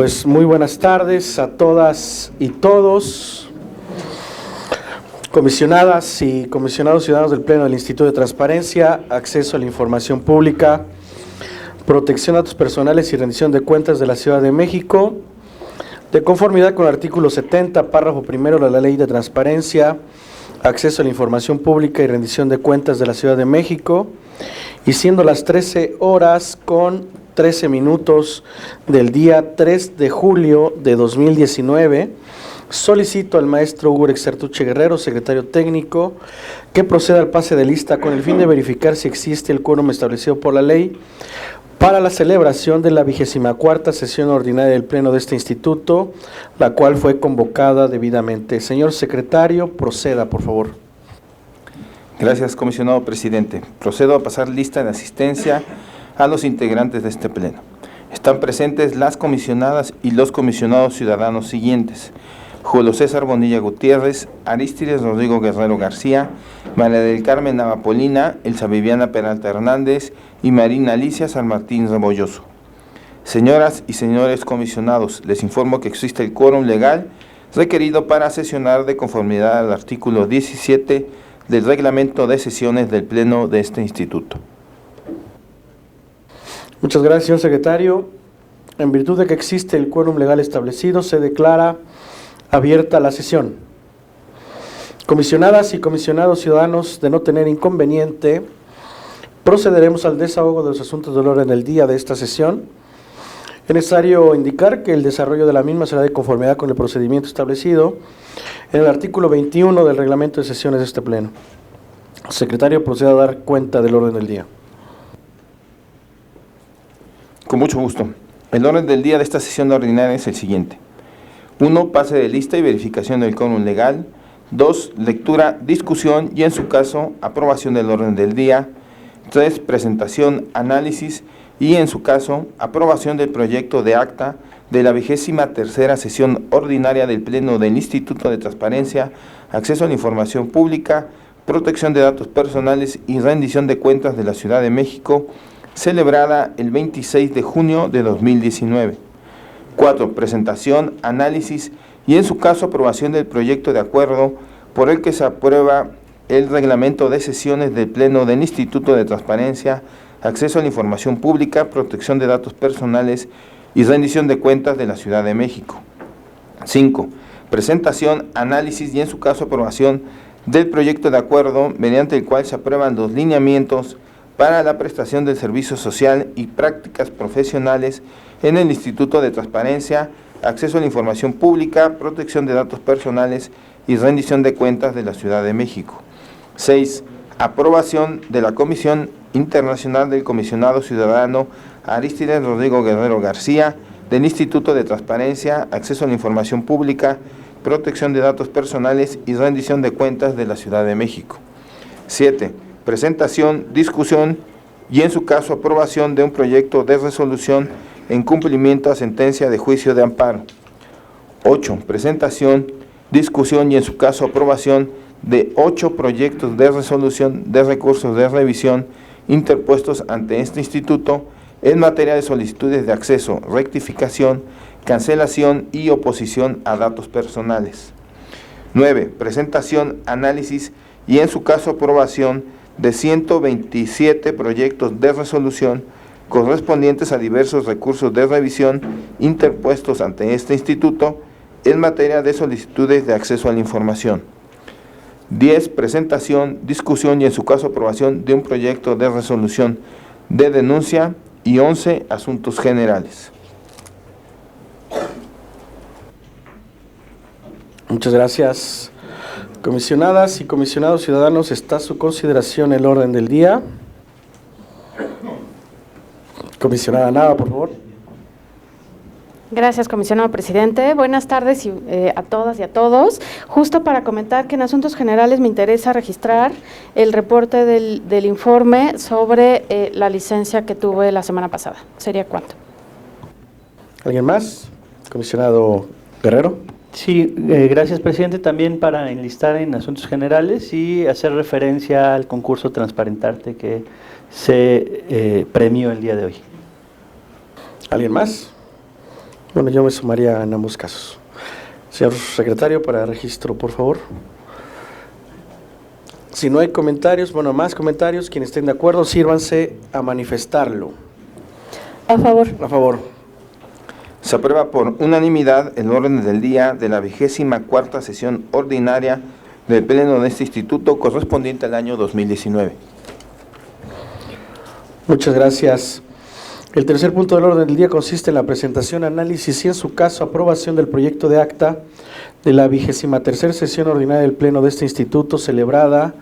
Pues muy buenas tardes a todas y todos, comisionadas y comisionados ciudadanos del Pleno del Instituto de Transparencia, Acceso a la Información Pública, Protección de Datos Personales y Rendición de Cuentas de la Ciudad de México, de conformidad con el artículo 70, párrafo primero de la Ley de Transparencia, Acceso a la Información Pública y Rendición de Cuentas de la Ciudad de México, y siendo las 13 horas con 13 minutos del día 3 de julio de 2019, solicito al maestro Hugo Exertuche Guerrero, secretario técnico, que proceda al pase de lista con el fin de verificar si existe el quórum establecido por la ley para la celebración de la 24ª sesión ordinaria del Pleno de este instituto, la cual fue convocada debidamente. Señor secretario, proceda, por favor. Gracias, comisionado presidente. Procedo a pasar lista de asistencia a los integrantes de este pleno. Están presentes las comisionadas y los comisionados ciudadanos siguientes: Julio César Bonilla Gutiérrez, Arístides Rodrigo Guerrero García, María del Carmen Navapolina, Elsa Viviana Peralta Hernández y Marina Alicia San Martín Rebolloso. Señoras y señores comisionados, les informo que existe el quórum legal requerido para sesionar de conformidad al artículo 17 del reglamento de sesiones del Pleno de este instituto. Muchas gracias, señor secretario. En virtud de que existe el quórum legal establecido, se declara abierta la sesión. Comisionadas y comisionados ciudadanos, de no tener inconveniente, procederemos al desahogo de los asuntos del orden del día de esta sesión. Es necesario indicar que el desarrollo de la misma será de conformidad con el procedimiento establecido en el artículo 21 del reglamento de sesiones de este pleno. Secretario, proceda a dar cuenta del orden del día. Con mucho gusto. El orden del día de esta sesión ordinaria es el siguiente: 1. Pase de lista y verificación del quórum legal. 2. Lectura, discusión y, en su caso, aprobación del orden del día. 3. Presentación, análisis y, en su caso, aprobación del proyecto de acta de la 23ª sesión ordinaria del Pleno del Instituto de Transparencia, Acceso a la Información Pública, Protección de Datos Personales y Rendición de Cuentas de la Ciudad de México, celebrada el 26 de junio de 2019. 4. Presentación, análisis y, en su caso, aprobación del proyecto de acuerdo por el que se aprueba el reglamento de sesiones del Pleno del Instituto de Transparencia, Acceso a la Información Pública, Protección de Datos Personales y Rendición de Cuentas de la Ciudad de México. 5. Presentación, análisis y, en su caso, aprobación del proyecto de acuerdo mediante el cual se aprueban los lineamientos para la prestación del servicio social y prácticas profesionales en el Instituto de Transparencia, Acceso a la Información Pública, Protección de Datos Personales y Rendición de Cuentas de la Ciudad de México. 6. Aprobación de la Comisión Internacional del Comisionado Ciudadano Arístides Rodrigo Guerrero García del Instituto de Transparencia, Acceso a la Información Pública, Protección de Datos Personales y Rendición de Cuentas de la Ciudad de México. 7. Presentación, discusión y, en su caso, aprobación de un proyecto de resolución en cumplimiento a sentencia de juicio de amparo. 8. Presentación, discusión y, en su caso, aprobación de 8 proyectos de resolución de recursos de revisión interpuestos ante este instituto en materia de solicitudes de acceso, rectificación, cancelación y oposición a datos personales. 9. Presentación, análisis y, en su caso, aprobación de 127 proyectos de resolución correspondientes a diversos recursos de revisión interpuestos ante este instituto en materia de solicitudes de acceso a la información. 10. Presentación, discusión y, en su caso, aprobación de un proyecto de resolución de denuncia. Y 11. Asuntos generales. Muchas gracias. Comisionadas y comisionados ciudadanos, está a su consideración el orden del día. Comisionada Nava, por favor. Gracias, comisionado presidente. Buenas tardes a todas y a todos. Justo para comentar que en asuntos generales me interesa registrar el reporte del informe sobre la licencia que tuve la semana pasada. ¿Sería cuánto? ¿Alguien más? Comisionado Guerrero. Sí, gracias, presidente. También para enlistar en asuntos generales y hacer referencia al concurso Transparentarte que se premió el día de hoy. ¿Alguien más? Bueno, yo me sumaría en ambos casos. Señor secretario, para registro, por favor. Si no hay comentarios, bueno, más comentarios, quienes estén de acuerdo, sírvanse a manifestarlo. A favor. A favor. Se aprueba por unanimidad el orden del día de la 24ª sesión ordinaria del Pleno de este Instituto correspondiente al año 2019. Muchas gracias. El tercer punto del orden del día consiste en la presentación, análisis y, en su caso, aprobación del proyecto de acta de la 23ª sesión ordinaria del Pleno de este Instituto, celebrada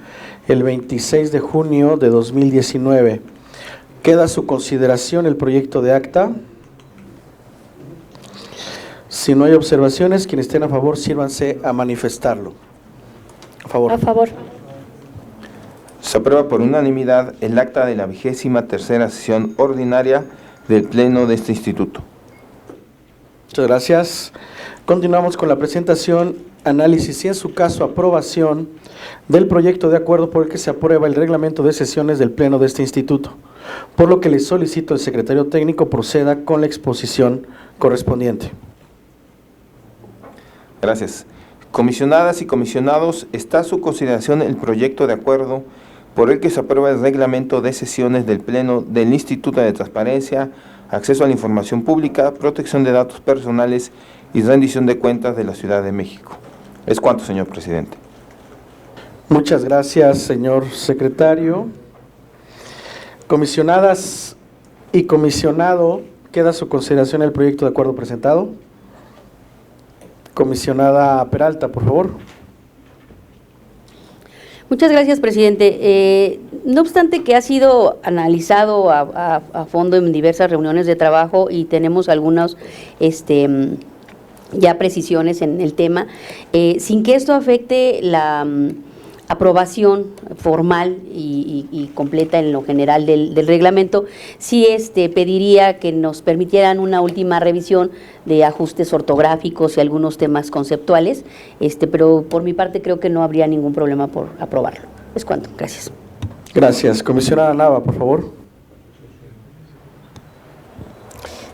el 26 de junio de 2019. Queda a su consideración el proyecto de acta. Si no hay observaciones, quienes estén a favor, sírvanse a manifestarlo. A favor. A favor. Se aprueba por unanimidad el acta de la 23ª sesión ordinaria del Pleno de este Instituto. Muchas gracias. Continuamos con la presentación, análisis y, en su caso, aprobación del proyecto de acuerdo por el que se aprueba el reglamento de sesiones del Pleno de este Instituto, por lo que le solicito al secretario técnico proceda con la exposición correspondiente. Gracias. Comisionadas y comisionados, está a su consideración el proyecto de acuerdo por el que se aprueba el reglamento de sesiones del Pleno del Instituto de Transparencia, Acceso a la Información Pública, Protección de Datos Personales y Rendición de Cuentas de la Ciudad de México. Es cuanto, señor presidente. Muchas gracias, señor secretario. Comisionadas y comisionado, queda a su consideración el proyecto de acuerdo presentado. Comisionada Peralta, por favor. Muchas gracias, presidente. No obstante que ha sido analizado a fondo en diversas reuniones de trabajo y tenemos algunas ya precisiones en el tema, sin que esto afecte la aprobación formal y completa en lo general del reglamento, sí pediría que nos permitieran una última revisión de ajustes ortográficos y algunos temas conceptuales, pero por mi parte creo que no habría ningún problema por aprobarlo. Es cuanto. Gracias. Gracias. Comisionada Nava, por favor.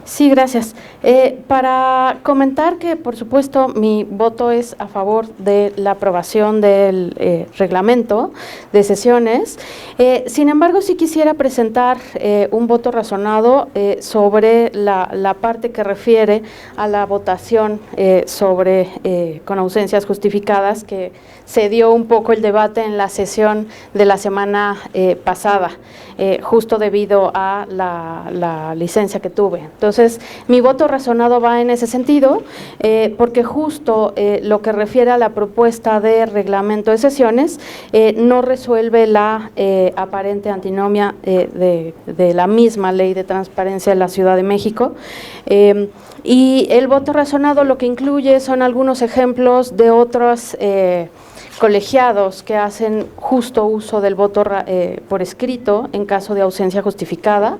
Sí, gracias. Para comentar que, por supuesto, mi voto es a favor de la aprobación del reglamento de sesiones. Sin embargo, sí quisiera presentar un voto razonado sobre la parte que refiere a la votación sobre con ausencias justificadas, que se dio un poco el debate en la sesión de la semana pasada, justo debido a la licencia que tuve. Entonces, mi voto razonado va en ese sentido, porque justo lo que refiere a la propuesta de reglamento de sesiones no resuelve la aparente antinomia de la misma ley de transparencia de la Ciudad de México. Y el voto razonado lo que incluye son algunos ejemplos de otros colegiados que hacen justo uso del voto por escrito en caso de ausencia justificada.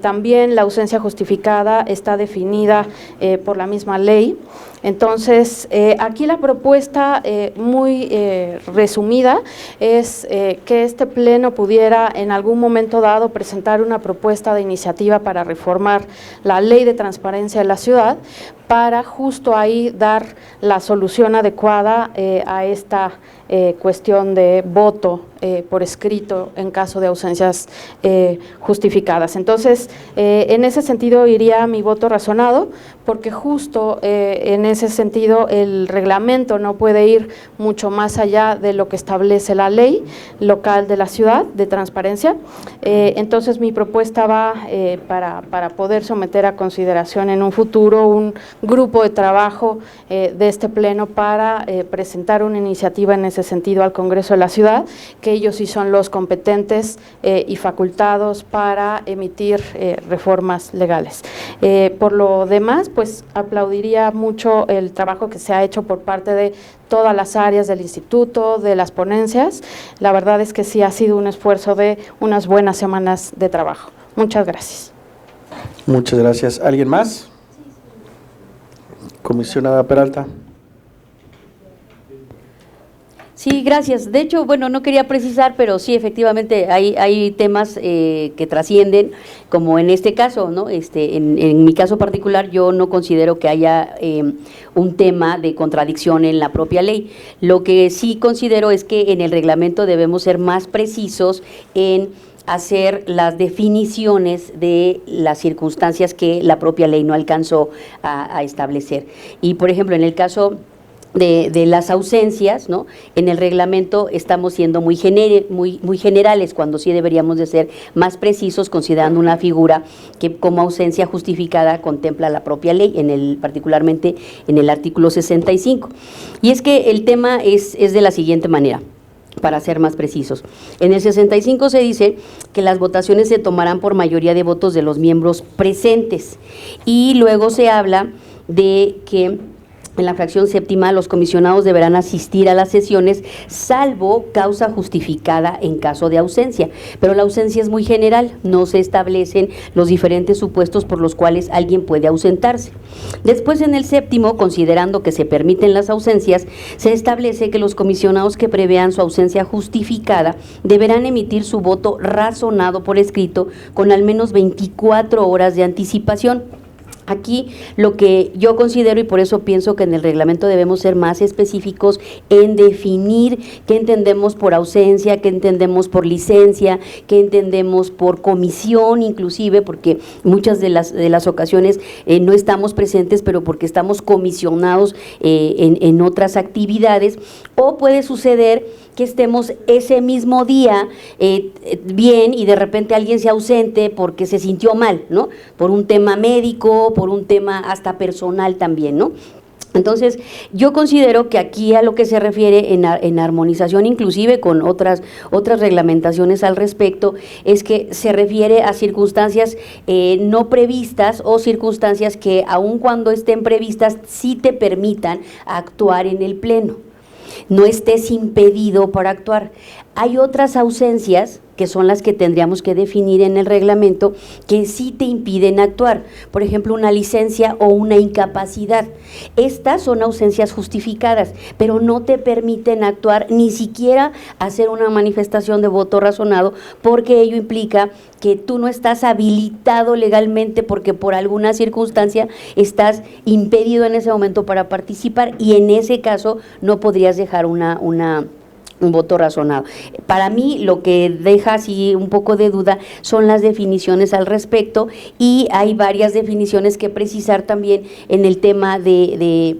También la ausencia justificada está definida por la misma ley. Entonces, aquí la propuesta muy resumida es que este pleno pudiera en algún momento dado presentar una propuesta de iniciativa para reformar la ley de transparencia de la ciudad, para justo ahí dar la solución adecuada a esta cuestión de voto por escrito en caso de ausencias justificadas. Entonces, en ese sentido iría mi voto razonado, porque justo en ese sentido el reglamento no puede ir mucho más allá de lo que establece la ley local de la ciudad de transparencia. Entonces, mi propuesta va para poder someter a consideración en un futuro un grupo de trabajo de este pleno para presentar una iniciativa en ese sentido al Congreso de la Ciudad, que ellos sí son los competentes y facultados para emitir reformas legales. Por lo demás, pues aplaudiría mucho el trabajo que se ha hecho por parte de todas las áreas del instituto, de las ponencias. La verdad es que sí ha sido un esfuerzo de unas buenas semanas de trabajo. Muchas gracias. Muchas gracias. ¿Alguien más? Comisionada Peralta. Sí, gracias. De hecho, bueno, no quería precisar, pero sí, efectivamente, hay temas que trascienden, como en este caso, ¿no? En mi caso particular, yo no considero que haya un tema de contradicción en la propia ley. Lo que sí considero es que en el reglamento debemos ser más precisos en hacer las definiciones de las circunstancias que la propia ley no alcanzó a establecer. Y, por ejemplo, en el caso de las ausencias, ¿no? En el reglamento estamos siendo muy generales, cuando sí deberíamos de ser más precisos, considerando una figura que como ausencia justificada contempla la propia ley, particularmente en el artículo 65. Y es que el tema es de la siguiente manera, para ser más precisos. En el 65 se dice que las votaciones se tomarán por mayoría de votos de los miembros presentes, y luego se habla de que en la fracción séptima, los comisionados deberán asistir a las sesiones salvo causa justificada en caso de ausencia, pero la ausencia es muy general, no se establecen los diferentes supuestos por los cuales alguien puede ausentarse. Después, en el séptimo, considerando que se permiten las ausencias, se establece que los comisionados que prevean su ausencia justificada deberán emitir su voto razonado por escrito con al menos 24 horas de anticipación. Aquí lo que yo considero, y por eso pienso que en el reglamento debemos ser más específicos en definir qué entendemos por ausencia, qué entendemos por licencia, qué entendemos por comisión, inclusive, porque muchas de las ocasiones no estamos presentes, pero porque estamos comisionados en otras actividades, o puede suceder que estemos ese mismo día bien y de repente alguien se ausente porque se sintió mal, ¿no? Por un tema médico, por un tema hasta personal también, ¿no? Entonces, yo considero que aquí a lo que se refiere en armonización, inclusive con otras reglamentaciones al respecto, es que se refiere a circunstancias no previstas o circunstancias que aun cuando estén previstas sí te permitan actuar en el pleno. No estés impedido para actuar. Hay otras ausencias que son las que tendríamos que definir en el reglamento, que sí te impiden actuar. Por ejemplo, una licencia o una incapacidad. Estas son ausencias justificadas, pero no te permiten actuar, ni siquiera hacer una manifestación de voto razonado, porque ello implica que tú no estás habilitado legalmente porque por alguna circunstancia estás impedido en ese momento para participar, y en ese caso no podrías dejar un voto razonado. Para mí, lo que deja así un poco de duda son las definiciones al respecto, y hay varias definiciones que precisar también en el tema en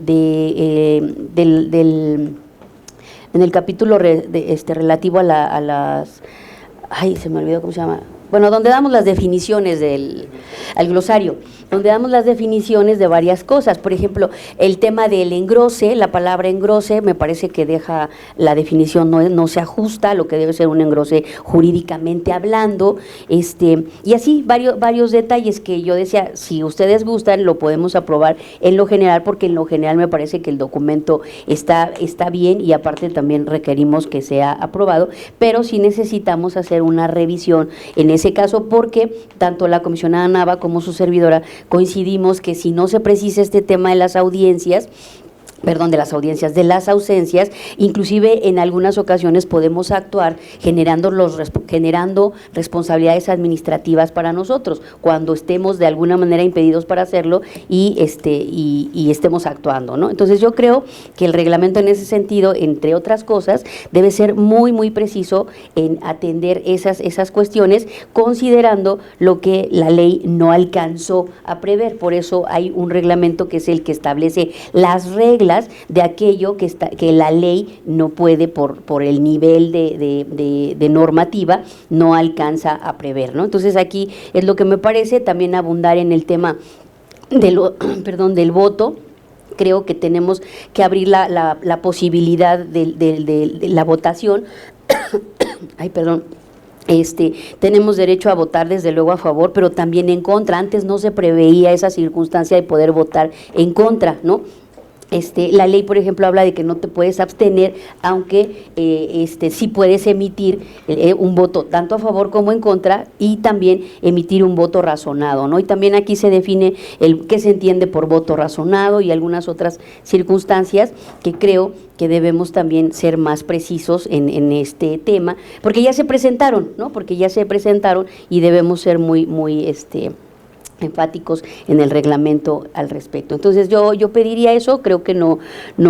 el capítulo relativo a las, ay, se me olvidó cómo se llama. Bueno, donde damos las definiciones al glosario, donde damos las definiciones de varias cosas. Por ejemplo, el tema del engrose, la palabra engrose, me parece que deja la definición, no se ajusta a lo que debe ser un engrose jurídicamente hablando, y así varios detalles que yo decía, si ustedes gustan, lo podemos aprobar en lo general, porque en lo general me parece que el documento está bien, y aparte también requerimos que sea aprobado, pero sí necesitamos hacer una revisión en ese caso, porque tanto la comisionada Nava como su servidora coincidimos que si no se precisa este tema de las ausencias, inclusive en algunas ocasiones podemos actuar generando responsabilidades administrativas para nosotros, cuando estemos de alguna manera impedidos para hacerlo y estemos actuando, ¿no? Entonces yo creo que el reglamento en ese sentido, entre otras cosas, debe ser muy, muy preciso en atender esas cuestiones, considerando lo que la ley no alcanzó a prever. Por eso hay un reglamento que es el que establece las reglas de aquello que la ley no puede, por el nivel de normativa, no alcanza a prever, ¿no? Entonces aquí es lo que me parece, también abundar en el tema del voto. Creo que tenemos que abrir la posibilidad de la votación. Ay, perdón. Tenemos derecho a votar desde luego a favor, pero también en contra. Antes no se preveía esa circunstancia de poder votar en contra, ¿no? La ley, por ejemplo, habla de que no te puedes abstener, aunque sí puedes emitir un voto tanto a favor como en contra, y también emitir un voto razonado, ¿no? Y también aquí se define qué se entiende por voto razonado y algunas otras circunstancias que creo que debemos también ser más precisos en este tema, porque ya se presentaron, ¿no? Porque ya se presentaron y debemos ser muy enfáticos en el reglamento al respecto. Entonces yo pediría eso. Creo que no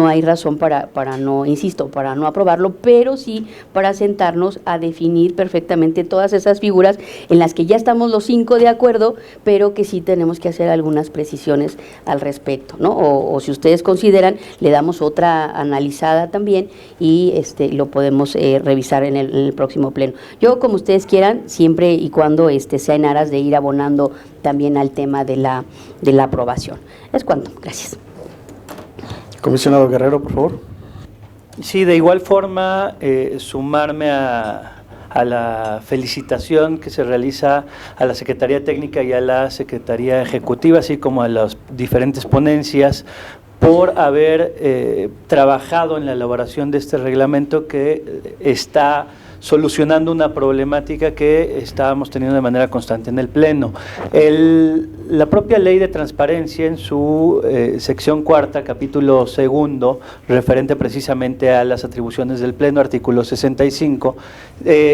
hay razón para no, insisto, para no aprobarlo, pero sí para sentarnos a definir perfectamente todas esas figuras en las que ya estamos los 5 de acuerdo, pero que sí tenemos que hacer algunas precisiones al respecto, ¿no? O si ustedes consideran, le damos otra analizada también y lo podemos revisar en el próximo pleno. Yo, como ustedes quieran, siempre y cuando sea en aras de ir abonando también al tema de la aprobación. Es cuanto. Gracias. Comisionado Guerrero, por favor. Sí, de igual forma, sumarme a la felicitación que se realiza a la Secretaría Técnica y a la Secretaría Ejecutiva, así como a las diferentes ponencias, por haber trabajado en la elaboración de este reglamento que está solucionando una problemática que estábamos teniendo de manera constante en el Pleno. La propia Ley de Transparencia, en su sección 4, capítulo 2, referente precisamente a las atribuciones del Pleno, artículo 65,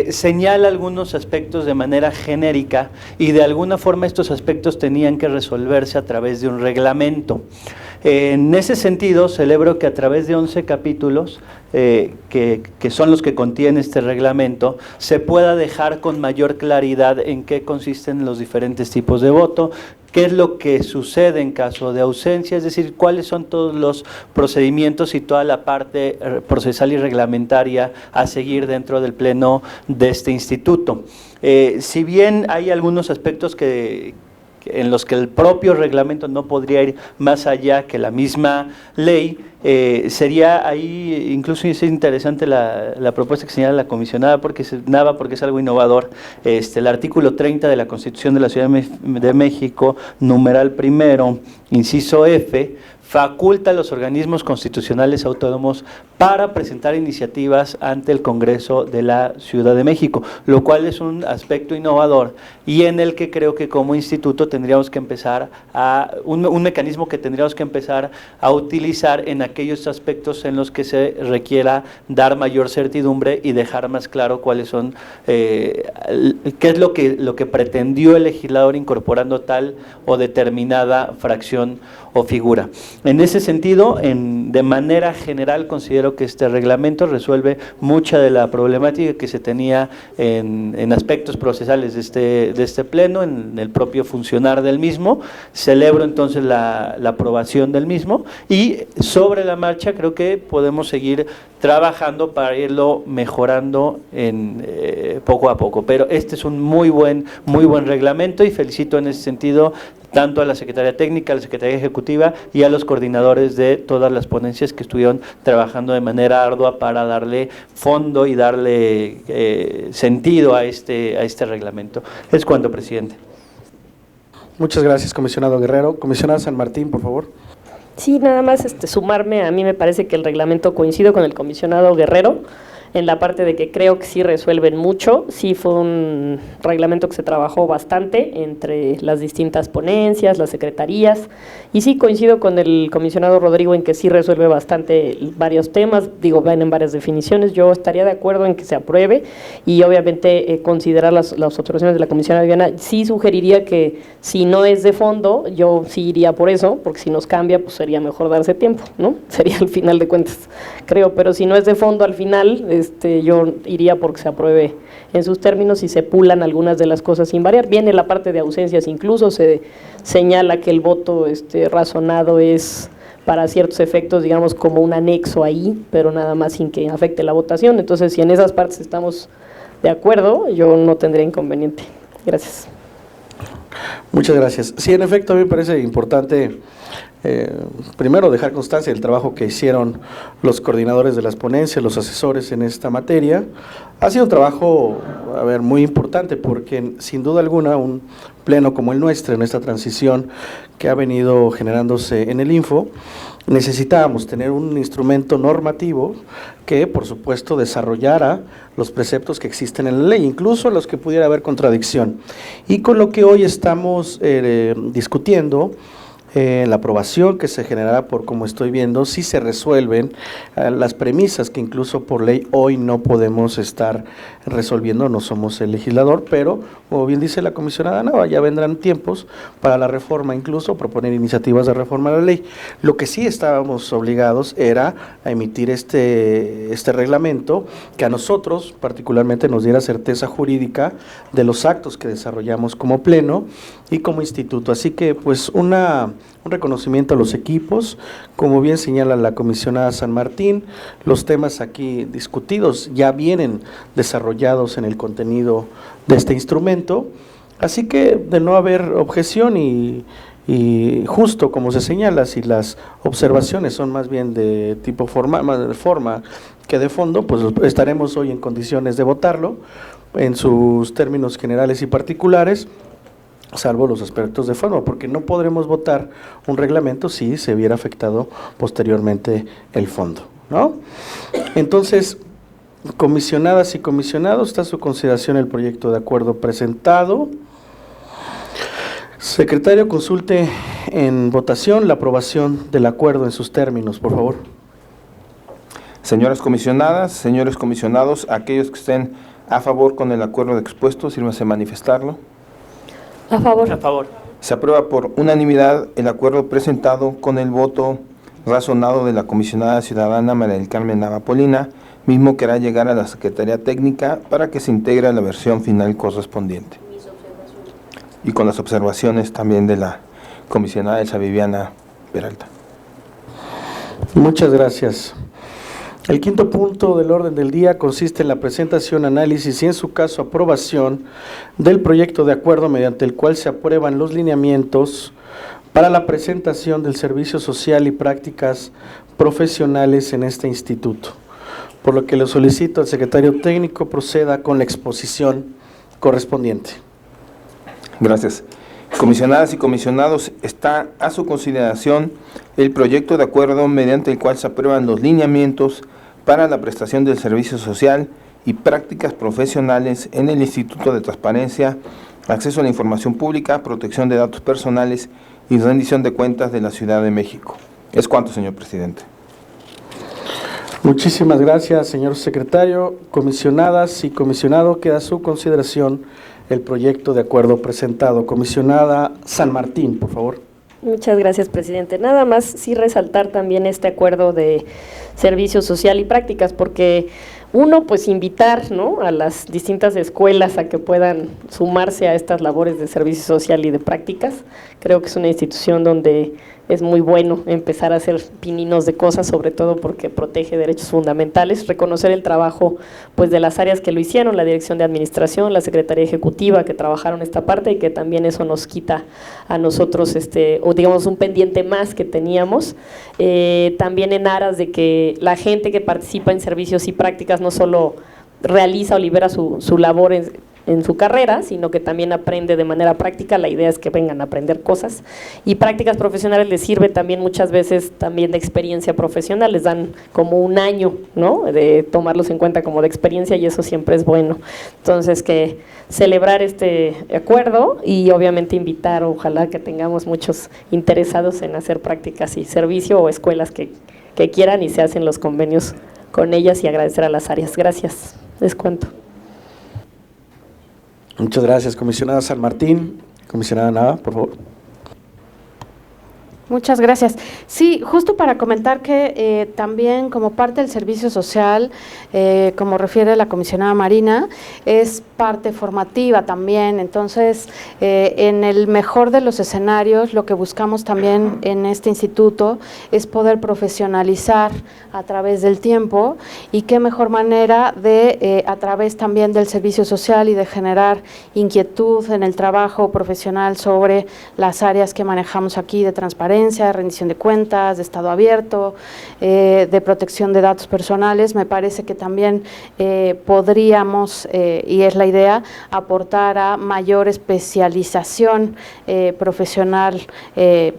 señala algunos aspectos de manera genérica, y de alguna forma estos aspectos tenían que resolverse a través de un reglamento. En ese sentido, celebro que a través de 11 capítulos, que son los que contiene este reglamento, se pueda dejar con mayor claridad en qué consisten los diferentes tipos de voto, qué es lo que sucede en caso de ausencia, es decir, cuáles son todos los procedimientos y toda la parte procesal y reglamentaria a seguir dentro del Pleno de este instituto. Si bien hay algunos aspectos en los que el propio reglamento no podría ir más allá que la misma ley, sería ahí, incluso es interesante la propuesta que señala la comisionada, porque es algo innovador. El artículo 30 de la Constitución de la Ciudad de México, numeral primero, inciso F, faculta a los organismos constitucionales autónomos para presentar iniciativas ante el Congreso de la Ciudad de México, lo cual es un aspecto innovador y en el que creo que como instituto tendríamos que empezar un mecanismo que tendríamos que empezar a utilizar en aquellos aspectos en los que se requiera dar mayor certidumbre y dejar más claro cuáles son, qué es lo que pretendió el legislador incorporando tal o determinada fracción o figura. En ese sentido, de manera general, considero que este reglamento resuelve mucha de la problemática que se tenía en aspectos procesales de este Pleno, en el propio funcionar del mismo. Celebro entonces la aprobación del mismo y sobre la marcha creo que podemos seguir trabajando para irlo mejorando poco a poco. Pero este es un muy buen reglamento y felicito en ese sentido tanto a la Secretaría Técnica, a la Secretaría Ejecutiva y a los coordinadores de todas las ponencias que estuvieron trabajando de manera ardua para darle fondo y darle sentido a este reglamento. Es cuanto, presidente. Muchas gracias, comisionado Guerrero. Comisionada San Martín, por favor. Sí, nada más sumarme. A mí me parece que el reglamento, coincido con el comisionado Guerrero en la parte de que creo que sí resuelven mucho. Sí fue un reglamento que se trabajó bastante entre las distintas ponencias, las secretarías, y sí coincido con el comisionado Rodrigo en que sí resuelve bastante varios temas, van en varias definiciones. Yo estaría de acuerdo en que se apruebe y obviamente considerar las observaciones de la comisionada Diana. Sí sugeriría que si no es de fondo, yo sí iría por eso, porque si nos cambia, pues sería mejor darse tiempo, ¿no? Sería al final de cuentas, creo, pero si no es de fondo al final, yo iría porque se apruebe en sus términos y se pulan algunas de las cosas sin variar. Viene la parte de ausencias, incluso se señala que el voto razonado es para ciertos efectos, digamos, como un anexo ahí, pero nada más sin que afecte la votación. Entonces, si en esas partes estamos de acuerdo, yo no tendría inconveniente. Gracias. Muchas gracias. Sí, en efecto, a mí me parece importante primero dejar constancia del trabajo que hicieron los coordinadores de las ponencias, los asesores en esta materia. Ha sido un trabajo, muy importante, porque sin duda alguna un pleno como el nuestro, en esta transición que ha venido generándose en el Info, necesitábamos tener un instrumento normativo que, por supuesto, desarrollara los preceptos que existen en la ley, incluso los que pudiera haber contradicción. Y con lo que hoy estamos discutiendo, la aprobación que se generará por como estoy viendo, sí se resuelven las premisas que incluso por ley hoy no podemos estar resolviendo, no somos el legislador, pero como bien dice la comisionada Nava, ya vendrán tiempos para la reforma, incluso proponer iniciativas de reforma a la ley. Lo que sí estábamos obligados era a emitir este reglamento que a nosotros particularmente nos diera certeza jurídica de los actos que desarrollamos como pleno y como instituto. Así que pues un reconocimiento a los equipos, como bien señala la comisionada San Martín, los temas aquí discutidos ya vienen desarrollados en el contenido de este instrumento, así que de no haber objeción y justo como se señala, si las observaciones son más bien de tipo más de forma que de fondo, pues estaremos hoy en condiciones de votarlo en sus términos generales y particulares, salvo los aspectos de forma, porque no podremos votar un reglamento si se viera afectado posteriormente el fondo, ¿no? Entonces, comisionadas y comisionados, está a su consideración el proyecto de acuerdo presentado. Secretario, consulte en votación la aprobación del acuerdo en sus términos, por favor. Señoras comisionadas, señores comisionados, aquellos que estén a favor con el acuerdo expuesto, sírvanse manifestarlo. A favor. A favor. Se aprueba por unanimidad el acuerdo presentado con el voto razonado de la comisionada ciudadana María del Carmen Nava Polina, mismo que hará llegar a la Secretaría Técnica para que se integre a la versión final correspondiente. Y con las observaciones también de la comisionada Elsa Viviana Peralta. Muchas gracias. El quinto punto del orden del día consiste en la presentación, análisis y en su caso aprobación del proyecto de acuerdo mediante el cual se aprueban los lineamientos para la presentación del servicio social y prácticas profesionales en este instituto. Por lo que le solicito al secretario técnico proceda con la exposición correspondiente. Gracias. Comisionadas y comisionados, está a su consideración el proyecto de acuerdo mediante el cual se aprueban los lineamientos para la prestación del servicio social y prácticas profesionales en el Instituto de Transparencia, Acceso a la Información Pública, Protección de Datos Personales y Rendición de Cuentas de la Ciudad de México. Es cuanto, señor presidente. Muchísimas gracias, señor secretario. Comisionadas y comisionado, queda a su consideración el proyecto de acuerdo presentado. Comisionada San Martín, por favor. Muchas gracias, presidente. Nada más sí resaltar también este acuerdo de servicio social y prácticas, porque uno, pues invitar, ¿no?, a las distintas escuelas a que puedan sumarse a estas labores de servicio social y de prácticas. Creo que es una institución donde es muy bueno empezar a hacer pininos de cosas, sobre todo porque protege derechos fundamentales, reconocer el trabajo pues de las áreas que lo hicieron, la Dirección de Administración, la Secretaría Ejecutiva, que trabajaron esta parte y que también eso nos quita a nosotros, o digamos un pendiente más que teníamos, también en aras de que la gente que participa en servicios y prácticas no solo realiza o libera su labor en su carrera, sino que también aprende de manera práctica. La idea es que vengan a aprender cosas, y prácticas profesionales les sirve también muchas veces también de experiencia profesional, les dan como un año, ¿no?, de tomarlos en cuenta como de experiencia, y eso siempre es bueno. Entonces, que celebrar este acuerdo y obviamente invitar, ojalá que tengamos muchos interesados en hacer prácticas y servicio, o escuelas que quieran, y se hacen los convenios con ellas, y agradecer a las áreas. Gracias. Les cuento. Muchas gracias, comisionada San Martín. Comisionada Nava, por favor. Muchas gracias. Sí, justo para comentar que también como parte del servicio social, como refiere la comisionada Marina, es parte formativa también. Entonces, en el mejor de los escenarios, lo que buscamos también en este instituto es poder profesionalizar a través del tiempo, y qué mejor manera de, a través también del servicio social y de generar inquietud en el trabajo profesional sobre las áreas que manejamos aquí de transparencia, transparencia, de rendición de cuentas, de estado abierto, de protección de datos personales. Me parece que también podríamos, y es la idea, aportar a mayor especialización profesional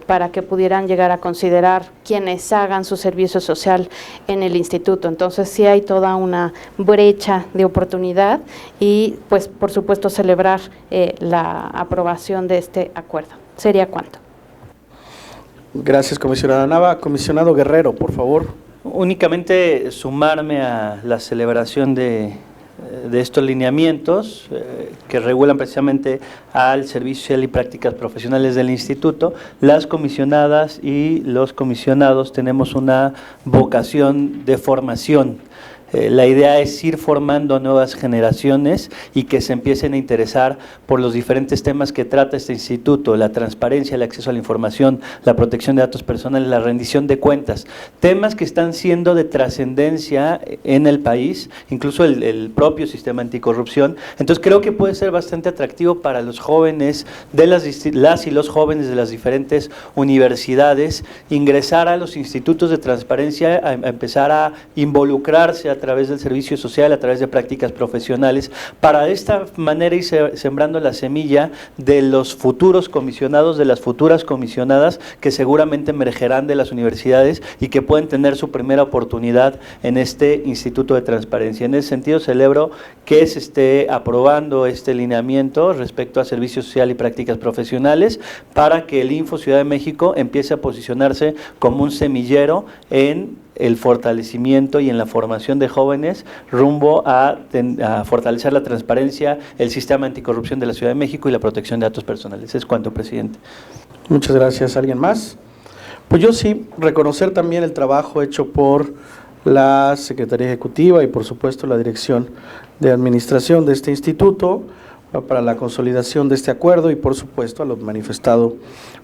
para que pudieran llegar a considerar quienes hagan su servicio social en el instituto. Entonces sí hay toda una brecha de oportunidad y pues por supuesto celebrar la aprobación de este acuerdo. ¿Sería cuánto? Gracias, comisionada Nava. Comisionado Guerrero, por favor. Únicamente sumarme a la celebración de estos lineamientos que regulan precisamente al servicio social y prácticas profesionales del instituto. Las comisionadas y los comisionados tenemos una vocación de formación. La idea es ir formando nuevas generaciones y que se empiecen a interesar por los diferentes temas que trata este instituto: la transparencia, el acceso a la información, la protección de datos personales, la rendición de cuentas, temas que están siendo de trascendencia en el país, incluso el propio sistema anticorrupción. Entonces creo que puede ser bastante atractivo para los jóvenes, de las y los jóvenes de las diferentes universidades, ingresar a los institutos de transparencia, a empezar a involucrarse a través del servicio social, a través de prácticas profesionales, para de esta manera ir sembrando la semilla de los futuros comisionados, de las futuras comisionadas que seguramente emergerán de las universidades y que pueden tener su primera oportunidad en este Instituto de Transparencia. En ese sentido, celebro que se esté aprobando este lineamiento respecto a servicio social y prácticas profesionales para que el Info Ciudad de México empiece a posicionarse como un semillero en el fortalecimiento y en la formación de jóvenes rumbo a fortalecer la transparencia, el sistema anticorrupción de la Ciudad de México y la protección de datos personales. Es cuanto, presidente. Muchas gracias. ¿Alguien más? Pues yo sí, reconocer también el trabajo hecho por la Secretaría Ejecutiva y por supuesto la Dirección de Administración de este instituto para la consolidación de este acuerdo y por supuesto a lo manifestado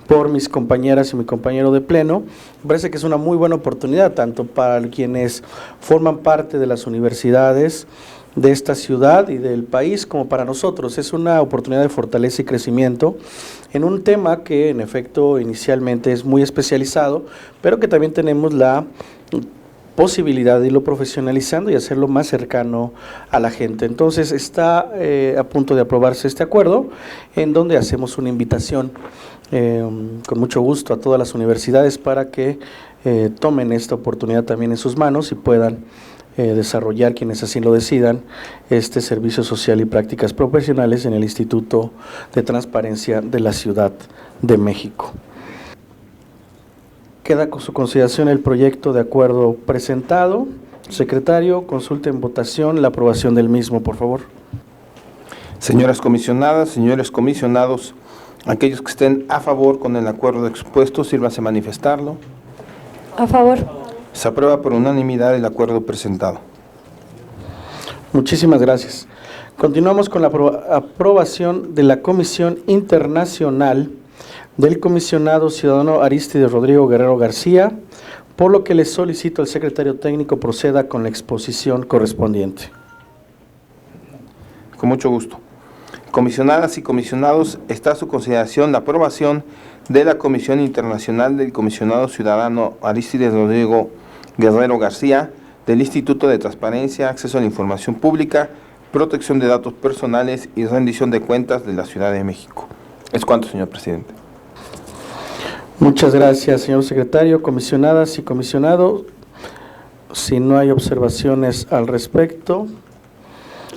por mis compañeras y mi compañero de pleno. Me parece que es una muy buena oportunidad tanto para quienes forman parte de las universidades de esta ciudad y del país como para nosotros. Es una oportunidad de fortaleza y crecimiento en un tema que en efecto inicialmente es muy especializado, pero que también tenemos la posibilidad de irlo profesionalizando y hacerlo más cercano a la gente. Entonces está a punto de aprobarse este acuerdo, en donde hacemos una invitación con mucho gusto a todas las universidades para que tomen esta oportunidad también en sus manos y puedan desarrollar, quienes así lo decidan, este servicio social y prácticas profesionales en el Instituto de Transparencia de la Ciudad de México. Queda con su consideración el proyecto de acuerdo presentado. Secretario, consulte en votación la aprobación del mismo, por favor. Señoras comisionadas, señores comisionados, aquellos que estén a favor con el acuerdo expuesto, sírvanse a manifestarlo. A favor. Se aprueba por unanimidad el acuerdo presentado. Muchísimas gracias. Continuamos con la aprobación de la Comisión Internacional del comisionado ciudadano Arístides Rodrigo Guerrero García, por lo que le solicito al secretario técnico proceda con la exposición correspondiente. Con mucho gusto. Comisionadas y comisionados, está a su consideración la aprobación de la Comisión Internacional del comisionado ciudadano Arístides Rodrigo Guerrero García del Instituto de Transparencia, Acceso a la Información Pública, Protección de Datos Personales y Rendición de Cuentas de la Ciudad de México. Es cuanto, señor presidente. Muchas gracias, señor secretario. Comisionadas y comisionados, si no hay observaciones al respecto,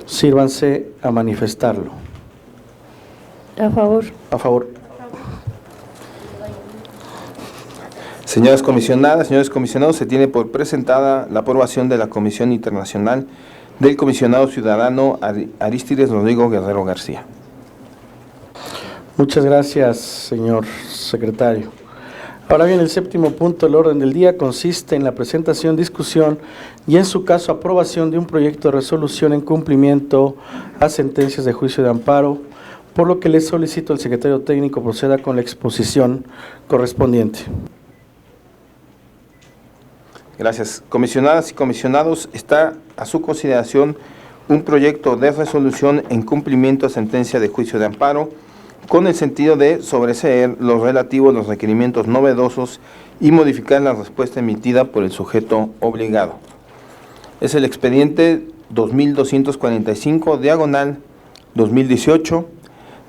sírvanse a manifestarlo. A favor. A favor. Señoras comisionadas, señores comisionados, se tiene por presentada la aprobación de la Comisión Internacional del comisionado ciudadano Arístides Rodrigo Guerrero García. Muchas gracias, señor secretario. Ahora bien, el séptimo punto del orden del día consiste en la presentación, discusión y, en su caso, aprobación de un proyecto de resolución en cumplimiento a sentencias de juicio de amparo, por lo que le solicito al secretario técnico proceda con la exposición correspondiente. Gracias. Comisionadas y comisionados, está a su consideración un proyecto de resolución en cumplimiento a sentencia de juicio de amparo, con el sentido de sobreseer lo relativo a los requerimientos novedosos y modificar la respuesta emitida por el sujeto obligado. Es el expediente 2245, diagonal 2018,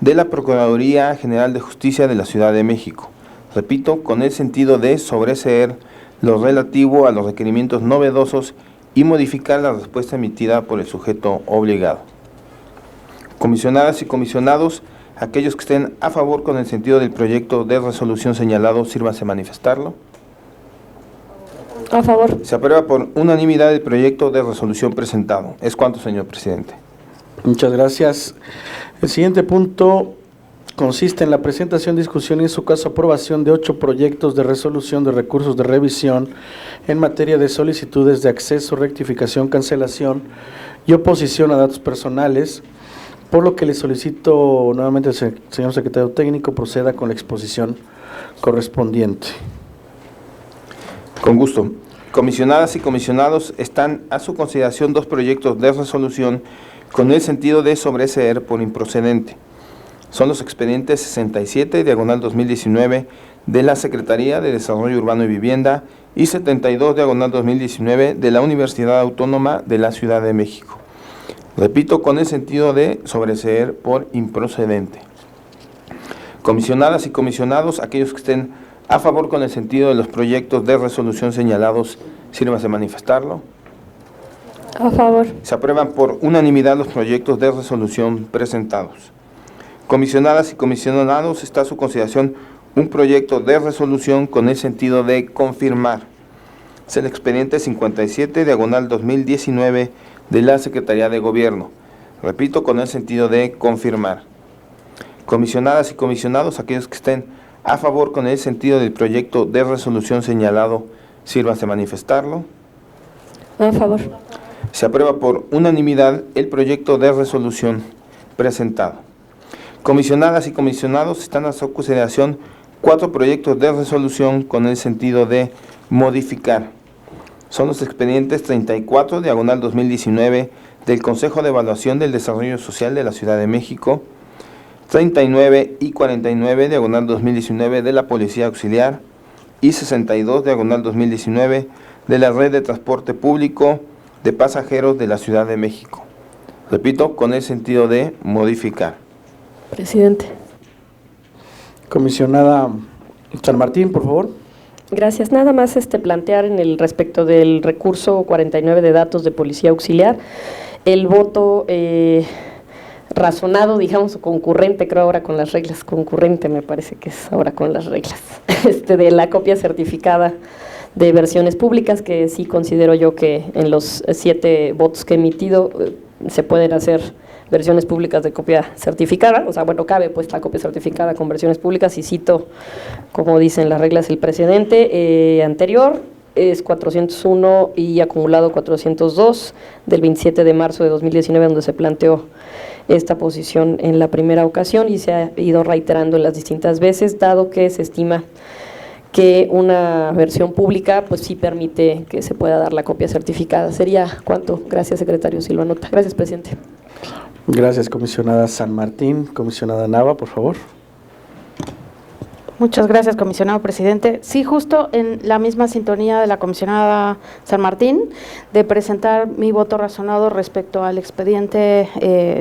de la Procuraduría General de Justicia de la Ciudad de México. Repito, con el sentido de sobreseer lo relativo a los requerimientos novedosos y modificar la respuesta emitida por el sujeto obligado. Comisionadas y comisionados, aquellos que estén a favor con el sentido del proyecto de resolución señalado, sírvanse a manifestarlo. A favor. Se aprueba por unanimidad el proyecto de resolución presentado. ¿Es cuanto, señor presidente? Muchas gracias. El siguiente punto consiste en la presentación, discusión y en su caso aprobación de 8 proyectos de resolución de recursos de revisión en materia de solicitudes de acceso, rectificación, cancelación y oposición a datos personales, por lo que le solicito nuevamente al señor secretario técnico proceda con la exposición correspondiente. Con gusto. Comisionadas y comisionados, están a su consideración 2 proyectos de resolución con el sentido de sobreseer por improcedente. Son los expedientes 67, diagonal 2019, de la Secretaría de Desarrollo Urbano y Vivienda y 72, diagonal 2019, de la Universidad Autónoma de la Ciudad de México. Repito, con el sentido de sobreseer por improcedente. Comisionadas y comisionados, aquellos que estén a favor con el sentido de los proyectos de resolución señalados, sírvase a manifestarlo. A favor. Se aprueban por unanimidad los proyectos de resolución presentados. Comisionadas y comisionados, está a su consideración un proyecto de resolución con el sentido de confirmar. Es el expediente 57, diagonal 2019, de la Secretaría de Gobierno. Repito, con el sentido de confirmar. Comisionadas y comisionados, aquellos que estén a favor con el sentido del proyecto de resolución señalado, sírvase a manifestarlo. A favor. Se aprueba por unanimidad el proyecto de resolución presentado. Comisionadas y comisionados, están a su consideración 4 proyectos de resolución con el sentido de modificar. Son los expedientes 34, diagonal 2019, del Consejo de Evaluación del Desarrollo Social de la Ciudad de México, 39 y 49, diagonal 2019, de la Policía Auxiliar, y 62, diagonal 2019, de la Red de Transporte Público de Pasajeros de la Ciudad de México. Repito, con el sentido de modificar. Presidente. Comisionada San Martín, por favor. Gracias. Nada más plantear en el respecto del recurso 49 de datos de Policía Auxiliar, el voto razonado, digamos, o concurrente, creo ahora con las reglas, concurrente me parece que es ahora con las reglas, de la copia certificada de versiones públicas, que sí considero yo que en los 7 votos que he emitido se pueden hacer versiones públicas de copia certificada, o sea, bueno, cabe pues la copia certificada con versiones públicas, y cito, como dicen las reglas, el precedente anterior es 401 y acumulado 402 del 27 de marzo de 2019, donde se planteó esta posición en la primera ocasión y se ha ido reiterando en las distintas veces, dado que se estima que una versión pública pues sí permite que se pueda dar la copia certificada. ¿Sería cuánto? Gracias, secretario, si lo anota. Gracias, presidente. Gracias, comisionada San Martín. Comisionada Nava, por favor. Muchas gracias, comisionado presidente. Sí, justo en la misma sintonía de la comisionada San Martín, de presentar mi voto razonado respecto al expediente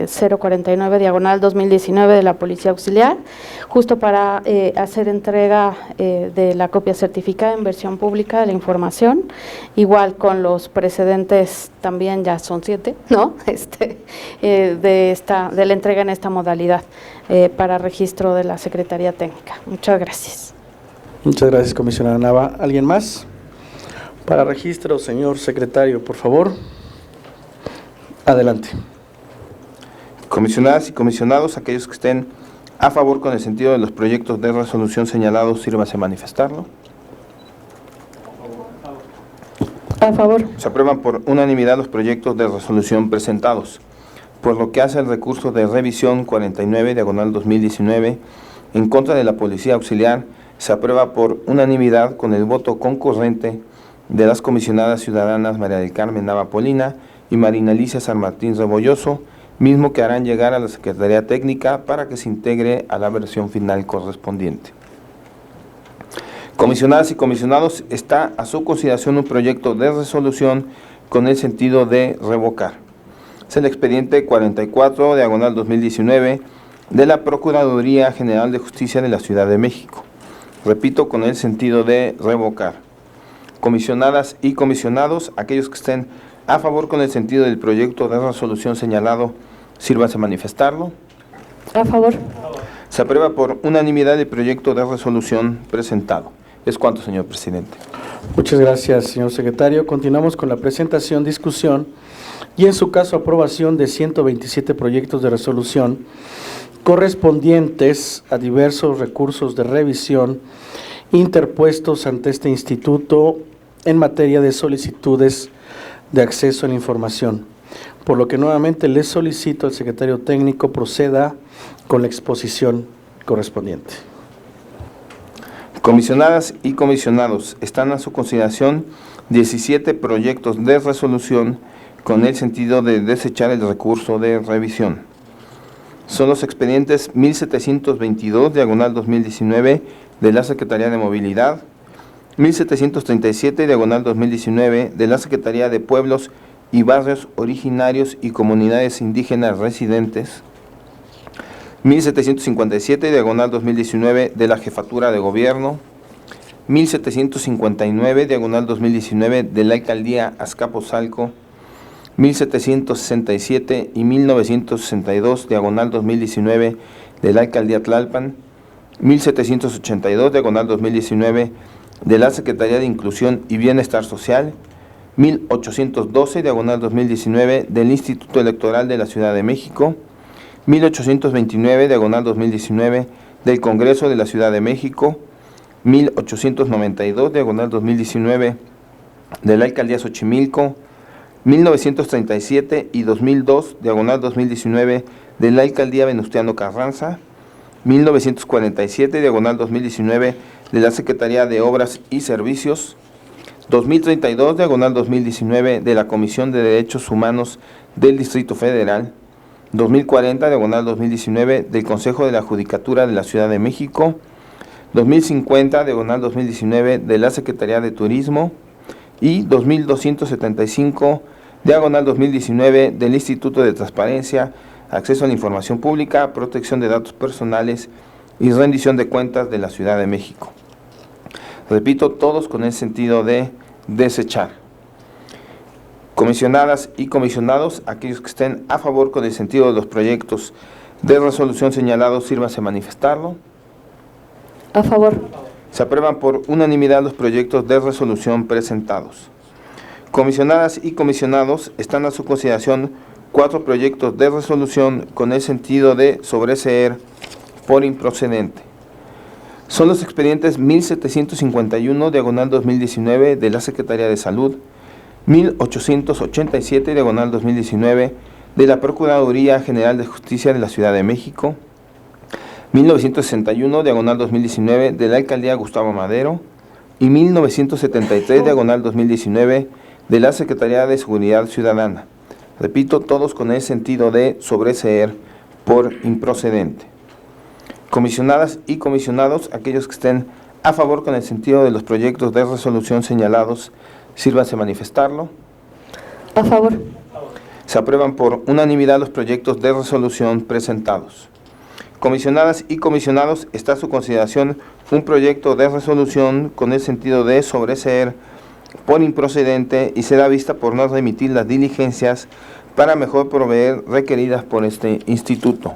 049, diagonal 2019 de la Policía Auxiliar, justo para hacer entrega de la copia certificada en versión pública de la información, igual con los precedentes también, ya son 7, ¿no? De la entrega en esta modalidad. Para registro de la Secretaría Técnica. Muchas gracias. Muchas gracias, comisionada Nava. ¿Alguien más? Para registro, señor secretario, por favor. Adelante. Comisionadas y comisionados, aquellos que estén a favor con el sentido de los proyectos de resolución señalados, sírvase a manifestarlo. A favor. Se aprueban por unanimidad los proyectos de resolución presentados. Por lo que hace el recurso de revisión 49, diagonal 2019, en contra de la Policía Auxiliar, se aprueba por unanimidad con el voto concurrente de las comisionadas ciudadanas María del Carmen Nava Polina y Marina Alicia San Martín Rebolloso, mismo que harán llegar a la Secretaría Técnica para que se integre a la versión final correspondiente. Comisionadas y comisionados, está a su consideración un proyecto de resolución con el sentido de revocar. Es el expediente 44, diagonal 2019, de la Procuraduría General de Justicia de la Ciudad de México. Repito, con el sentido de revocar. Comisionadas y comisionados, aquellos que estén a favor con el sentido del proyecto de resolución señalado, sírvanse a manifestarlo. A favor. Se aprueba por unanimidad el proyecto de resolución presentado. Es cuanto, señor presidente. Muchas gracias, señor secretario. Continuamos con la presentación, discusión y, en su caso, aprobación de 127 proyectos de resolución correspondientes a diversos recursos de revisión interpuestos ante este instituto en materia de solicitudes de acceso a la información, por lo que nuevamente les solicito al secretario técnico proceda con la exposición correspondiente. Comisionadas y comisionados, están a su consideración 17 proyectos de resolución con el sentido de desechar el recurso de revisión. Son los expedientes 1722, diagonal 2019, de la Secretaría de Movilidad, 1737, diagonal 2019, de la Secretaría de Pueblos y Barrios Originarios y Comunidades Indígenas Residentes, 1757, diagonal 2019, de la Jefatura de Gobierno, 1759, diagonal 2019, de la Alcaldía Azcapotzalco, 1767 y 1962, diagonal 2019, de la Alcaldía Tlalpan, 1782, diagonal 2019, de la Secretaría de Inclusión y Bienestar Social, 1812, diagonal 2019, del Instituto Electoral de la Ciudad de México, 1829, diagonal 2019, del Congreso de la Ciudad de México, 1892, diagonal 2019, de la Alcaldía Xochimilco, 1937 y 2002, diagonal 2019, de la Alcaldía Venustiano Carranza, 1947, diagonal 2019, de la Secretaría de Obras y Servicios, 2032, diagonal 2019, de la Comisión de Derechos Humanos del Distrito Federal, 2040, diagonal 2019, del Consejo de la Judicatura de la Ciudad de México, 2050, diagonal 2019, de la Secretaría de Turismo, y 2275, diagonal 2019, del Instituto de Transparencia, Acceso a la Información Pública, Protección de Datos Personales y Rendición de Cuentas de la Ciudad de México. Repito, todos con el sentido de desechar. Comisionadas y comisionados, aquellos que estén a favor con el sentido de los proyectos de resolución señalados, sírvanse a manifestarlo. A favor. Se aprueban por unanimidad los proyectos de resolución presentados. Comisionadas y comisionados, están a su consideración 4 proyectos de resolución con el sentido de sobreseer por improcedente. Son los expedientes 1751, diagonal 2019, de la Secretaría de Salud, 1887, diagonal 2019, de la Procuraduría General de Justicia de la Ciudad de México, 1961, diagonal 2019, de la Alcaldía Gustavo Madero, y 1973, diagonal 2019, de la Secretaría de Seguridad Ciudadana. Repito, todos con el sentido de sobreseer por improcedente. Comisionadas y comisionados, aquellos que estén a favor con el sentido de los proyectos de resolución señalados, sírvanse a manifestarlo. A favor. Se aprueban por unanimidad los proyectos de resolución presentados. Comisionadas y comisionados, está a su consideración un proyecto de resolución con el sentido de sobreseer por improcedente y será vista por no remitir las diligencias para mejor proveer requeridas por este instituto.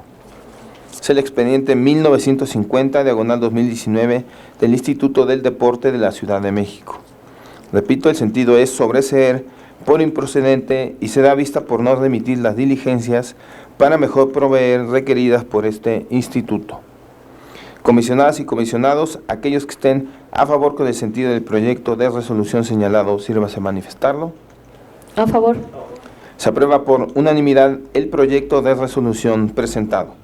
Es el expediente 1950, diagonal 2019, del Instituto del Deporte de la Ciudad de México. Repito, el sentido es sobreseer por improcedente y será vista por no remitir las diligencias para mejor proveer requeridas por este instituto. Comisionadas y comisionados, aquellos que estén a favor con el sentido del proyecto de resolución señalado, sírvase a manifestarlo. A favor. Se aprueba por unanimidad el proyecto de resolución presentado.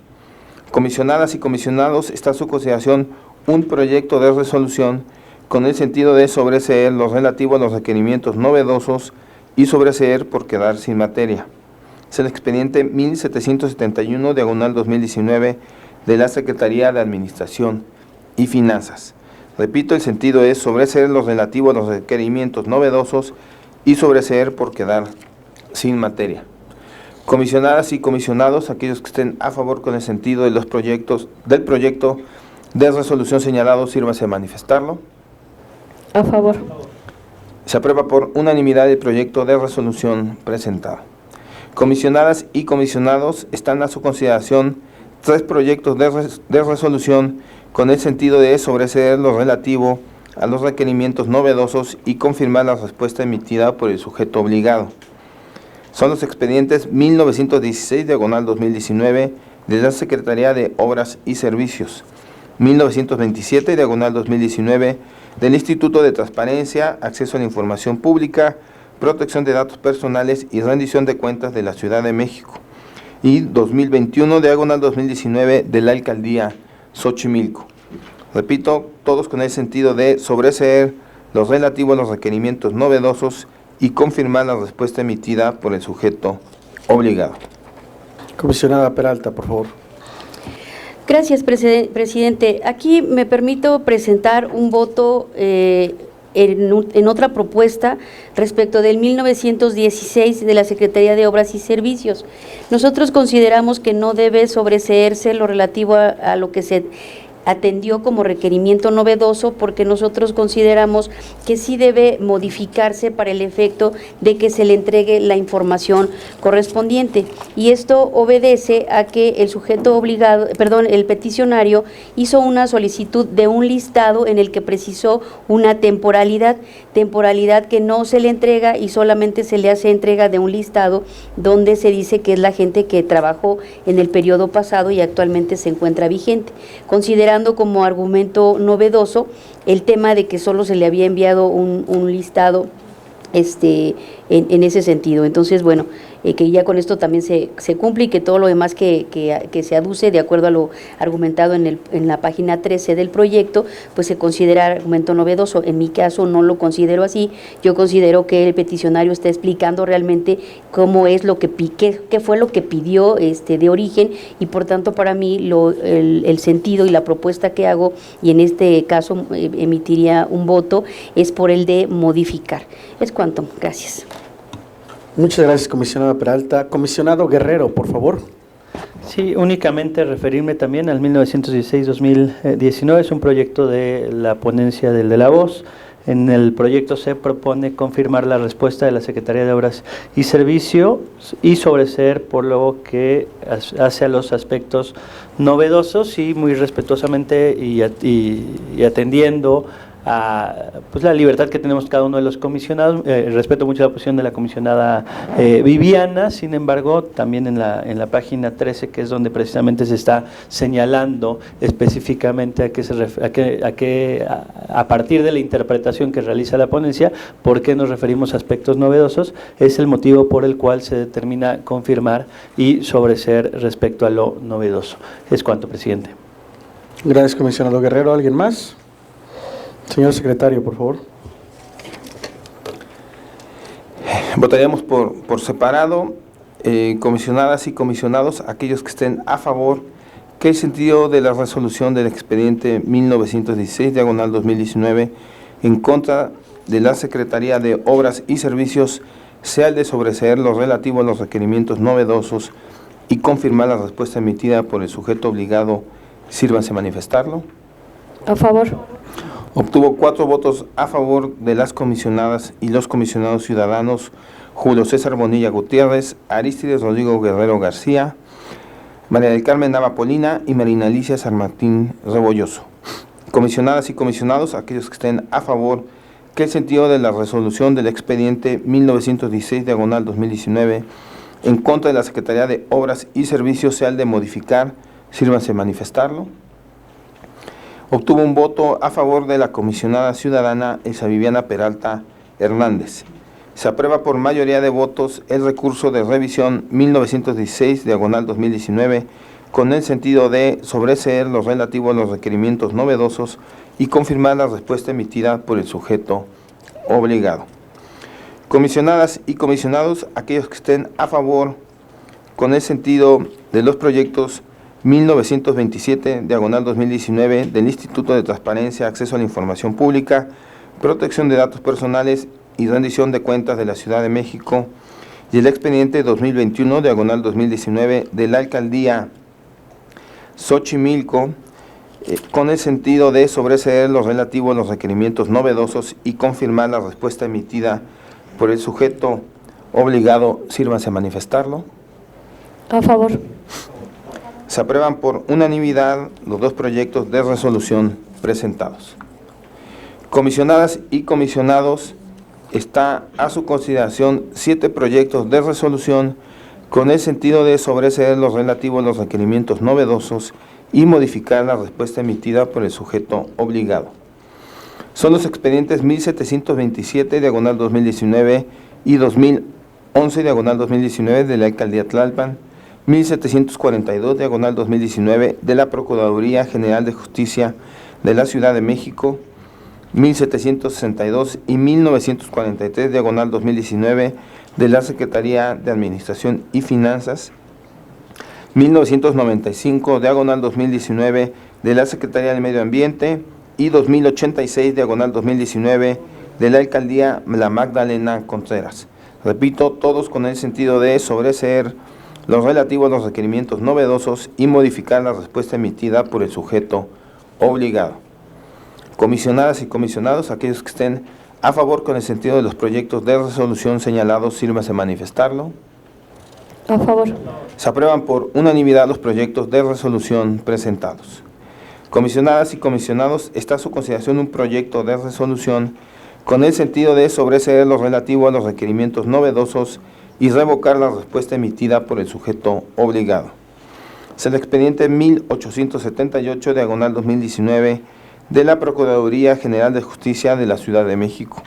Comisionadas y comisionados, está a su consideración un proyecto de resolución con el sentido de sobreseer lo relativo a los requerimientos novedosos y sobreseer por quedar sin materia. es el expediente 1771, diagonal 2019, de la Secretaría de Administración y Finanzas. Repito, el sentido es sobreseer lo relativo a los requerimientos novedosos y sobreseer por quedar sin materia. Comisionadas y comisionados, aquellos que estén a favor con el sentido de los proyectos del proyecto de resolución señalado, sírvase a manifestarlo. A favor. Se aprueba por unanimidad el proyecto de resolución presentado. Comisionadas y comisionados, están a su consideración 3 proyectos de resolución con el sentido de sobreseer lo relativo a los requerimientos novedosos y confirmar la respuesta emitida por el sujeto obligado. Son los expedientes 1916, diagonal 2019, de la Secretaría de Obras y Servicios, 1927, diagonal 2019, del Instituto de Transparencia, Acceso a la Información Pública, Protección de Datos Personales y Rendición de Cuentas de la Ciudad de México, y 2021, diagonal 2019, de la Alcaldía Xochimilco. Repito, todos con el sentido de sobreseer lo relativo a los requerimientos novedosos y confirmar la respuesta emitida por el sujeto obligado. Comisionada Peralta, por favor. Gracias, presidente. Aquí me permito presentar un voto en otra propuesta respecto del 1916 de la Secretaría de Obras y Servicios. Nosotros consideramos que no debe sobreseerse lo relativo a lo que se atendió como requerimiento novedoso, porque nosotros consideramos que sí debe modificarse para el efecto de que se le entregue la información correspondiente, y esto obedece a que el sujeto obligado, el peticionario hizo una solicitud de un listado en el que precisó una temporalidad que no se le entrega y solamente se le hace entrega de un listado donde se dice que es la gente que trabajó en el periodo pasado y actualmente se encuentra vigente, considerando como argumento novedoso el tema de que solo se le había enviado un listado en ese sentido. Entonces, bueno, que ya con esto también se cumple y que todo lo demás que se aduce de acuerdo a lo argumentado en la página 13 del proyecto, pues se considera argumento novedoso. En mi caso no lo considero así. Yo considero que el peticionario está explicando realmente cómo es lo que qué fue lo que pidió de origen, y por tanto para mí el sentido y la propuesta que hago, y en este caso emitiría un voto, es por el de modificar. Es cuanto. Gracias. Muchas gracias, comisionada Peralta. Comisionado Guerrero, por favor. Sí, únicamente referirme también al 1916-2019, es un proyecto de la ponencia del de la voz. En el proyecto se propone confirmar la respuesta de la Secretaría de Obras y Servicios y sobreseer por lo que hace a los aspectos novedosos y muy respetuosamente y atendiendo a pues la libertad que tenemos cada uno de los comisionados. Respeto mucho la posición de la comisionada Viviana, sin embargo, también en la página 13, que es donde precisamente se está señalando específicamente a partir de la interpretación que realiza la ponencia, por qué nos referimos a aspectos novedosos, es el motivo por el cual se determina confirmar y sobreseer respecto a lo novedoso. Es cuanto, presidente. Gracias, comisionado Guerrero. ¿Alguien más? Señor secretario, por favor. Votaríamos por separado, comisionadas y comisionados, aquellos que estén a favor que el sentido de la resolución del expediente 1916, diagonal 2019, en contra de la Secretaría de Obras y Servicios, sea el de sobreseer lo relativo a los requerimientos novedosos y confirmar la respuesta emitida por el sujeto obligado. Sírvanse manifestarlo. A favor. Obtuvo 4 votos a favor de las comisionadas y los comisionados ciudadanos Julio César Bonilla Gutiérrez, Arístides Rodrigo Guerrero García, María del Carmen Nava Polina y Marina Alicia San Martín Rebolloso. Comisionadas y comisionados, aquellos que estén a favor que el sentido de la resolución del expediente 1916, diagonal 2019, en contra de la Secretaría de Obras y Servicios sea el de modificar, sírvanse manifestarlo. Obtuvo un voto a favor de la comisionada ciudadana Elsa Viviana Peralta Hernández. Se aprueba por mayoría de votos el recurso de revisión 1916, diagonal 2019, con el sentido de sobreseer lo relativo a los requerimientos novedosos y confirmar la respuesta emitida por el sujeto obligado. Comisionadas y comisionados, aquellos que estén a favor con el sentido de los proyectos 1927, diagonal 2019, del Instituto de Transparencia, Acceso a la Información Pública, Protección de Datos Personales y Rendición de Cuentas de la Ciudad de México, y el expediente 2021, diagonal 2019, de la Alcaldía Xochimilco, con el sentido de sobreseer lo relativo a los requerimientos novedosos y confirmar la respuesta emitida por el sujeto obligado. Sírvanse a manifestarlo. A favor. Se aprueban por unanimidad los dos proyectos de resolución presentados. Comisionadas y comisionados, está a su consideración 7 proyectos de resolución con el sentido de sobreseer lo relativo a los requerimientos novedosos y modificar la respuesta emitida por el sujeto obligado. Son los expedientes 1727, diagonal 2019, y 2011, diagonal 2019, de la Alcaldía Tlalpan, 1742, diagonal 2019, de la Procuraduría General de Justicia de la Ciudad de México, 1762 y 1943, diagonal 2019, de la Secretaría de Administración y Finanzas, 1995, diagonal 2019, de la Secretaría del Medio Ambiente, y 2086, diagonal 2019, de la Alcaldía La Magdalena Contreras. Repito, todos con el sentido de sobreseer los relativos a los requerimientos novedosos y modificar la respuesta emitida por el sujeto obligado. Comisionadas y comisionados, aquellos que estén a favor con el sentido de los proyectos de resolución señalados, sírvase a manifestarlo. A favor. Se aprueban por unanimidad los proyectos de resolución presentados. Comisionadas y comisionados, está a su consideración un proyecto de resolución con el sentido de sobreseer lo relativo a los requerimientos novedosos y revocar la respuesta emitida por el sujeto obligado. Es el expediente 1878, diagonal 2019, de la Procuraduría General de Justicia de la Ciudad de México.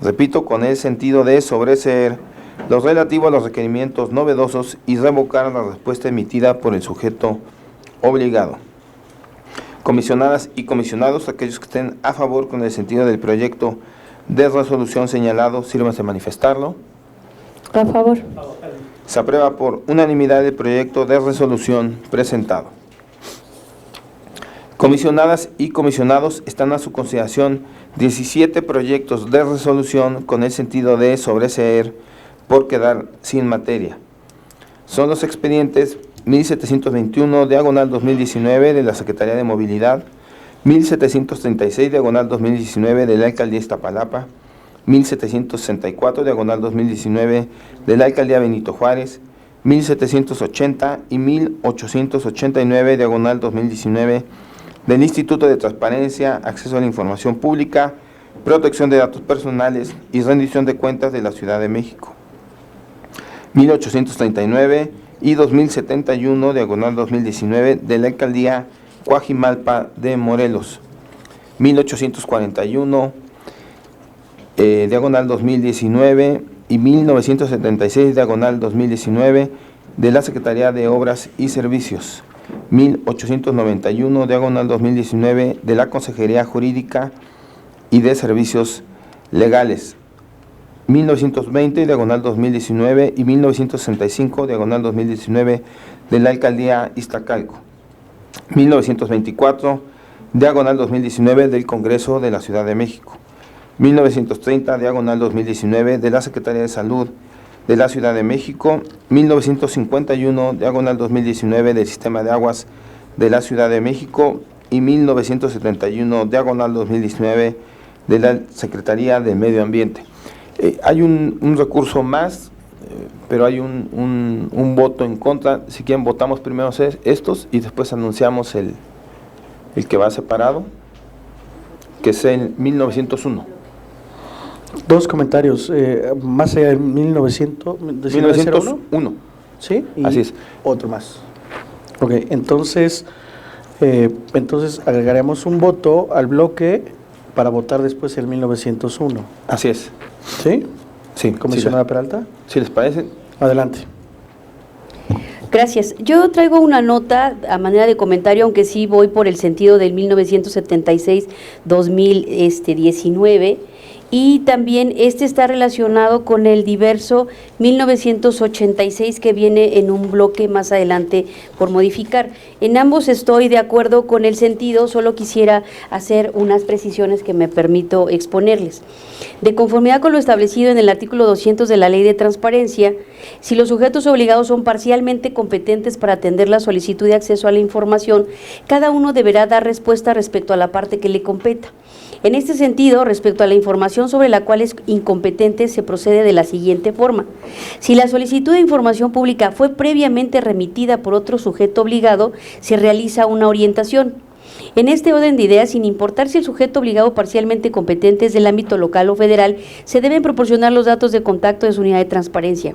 Repito, con el sentido de sobreseer lo relativo a los requerimientos novedosos y revocar la respuesta emitida por el sujeto obligado. Comisionadas y comisionados, aquellos que estén a favor con el sentido del proyecto de resolución señalado, sírvanse a manifestarlo. A favor. Se aprueba por unanimidad el proyecto de resolución presentado. Comisionadas y comisionados, están a su consideración 17 proyectos de resolución con el sentido de sobreseer por quedar sin materia. Son los expedientes 1721, diagonal 2019, de la Secretaría de Movilidad, 1736, diagonal 2019, de la Alcaldía Iztapalapa, 1764, diagonal 2019, de la Alcaldía Benito Juárez, 1780 y 1889, diagonal 2019, del Instituto de Transparencia, Acceso a la Información Pública, Protección de Datos Personales y Rendición de Cuentas de la Ciudad de México, 1839 y 2071, diagonal 2019, de la Alcaldía Coajimalpa de Morelos, 1841, diagonal 2019, y 1976, diagonal 2019, de la Secretaría de Obras y Servicios, 1891, diagonal 2019, de la Consejería Jurídica y de Servicios Legales, 1920, diagonal 2019, y 1965, diagonal 2019, de la Alcaldía Iztacalco, 1924, diagonal 2019, del Congreso de la Ciudad de México, 1930, diagonal 2019, de la Secretaría de Salud de la Ciudad de México, 1951, diagonal 2019, del Sistema de Aguas de la Ciudad de México, y 1971, diagonal 2019, de la Secretaría de Medio Ambiente. Hay un recurso más, pero hay un voto en contra. Si quieren, votamos primero estos y después anunciamos el que va separado, que es el 1901. Dos comentarios, más allá de 1901. ¿Sí? Y así es. Otro más. Ok, entonces agregaremos un voto al bloque para votar después el 1901. Así es. ¿Sí? Sí. Comisionada Peralta. ¿Sí les parece? Adelante. Gracias. Yo traigo una nota a manera de comentario, aunque sí voy por el sentido del 1976-2019, y también este está relacionado con el diverso 1986 que viene en un bloque más adelante por modificar. En ambos estoy de acuerdo con el sentido, solo quisiera hacer unas precisiones que me permito exponerles. De conformidad con lo establecido en el artículo 200 de la Ley de Transparencia, si los sujetos obligados son parcialmente competentes para atender la solicitud de acceso a la información, cada uno deberá dar respuesta respecto a la parte que le competa. En este sentido, respecto a la información sobre la cual es incompetente, se procede de la siguiente forma. Si la solicitud de información pública fue previamente remitida por otro sujeto obligado, se realiza una orientación. En este orden de ideas, sin importar si el sujeto obligado parcialmente competente es del ámbito local o federal, se deben proporcionar los datos de contacto de su unidad de transparencia.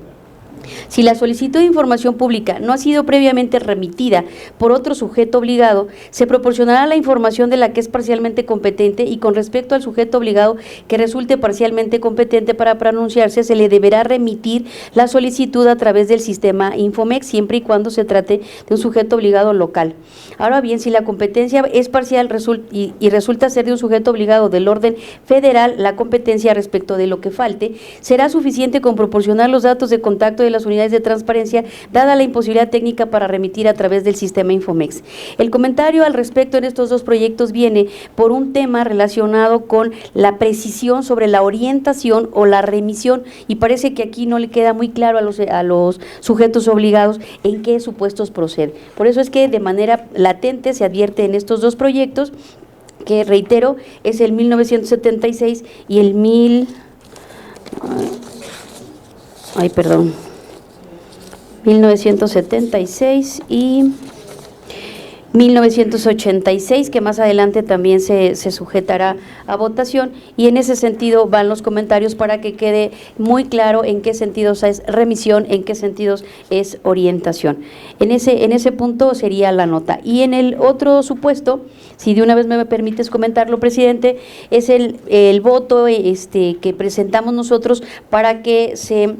Si la solicitud de información pública no ha sido previamente remitida por otro sujeto obligado, se proporcionará la información de la que es parcialmente competente y con respecto al sujeto obligado que resulte parcialmente competente para pronunciarse, se le deberá remitir la solicitud a través del sistema Infomex, siempre y cuando se trate de un sujeto obligado local. Ahora bien, si la competencia es parcial y resulta ser de un sujeto obligado del orden federal, la competencia respecto de lo que falte será suficiente con proporcionar los datos de contacto de las unidades de transparencia, dada la imposibilidad técnica para remitir a través del sistema Infomex. El comentario al respecto en estos dos proyectos viene por un tema relacionado con la precisión sobre la orientación o la remisión, y parece que aquí no le queda muy claro a los sujetos obligados en qué supuestos procede. Por eso es que de manera latente se advierte en estos dos proyectos, que reitero, es el 1976 y el 1976 y 1986, que más adelante también se sujetará a votación, y en ese sentido van los comentarios para que quede muy claro en qué sentidos es remisión, en qué sentidos es orientación. En ese punto sería la nota. Y en el otro supuesto, si de una vez me permites comentarlo, presidente, es el voto que presentamos nosotros para que se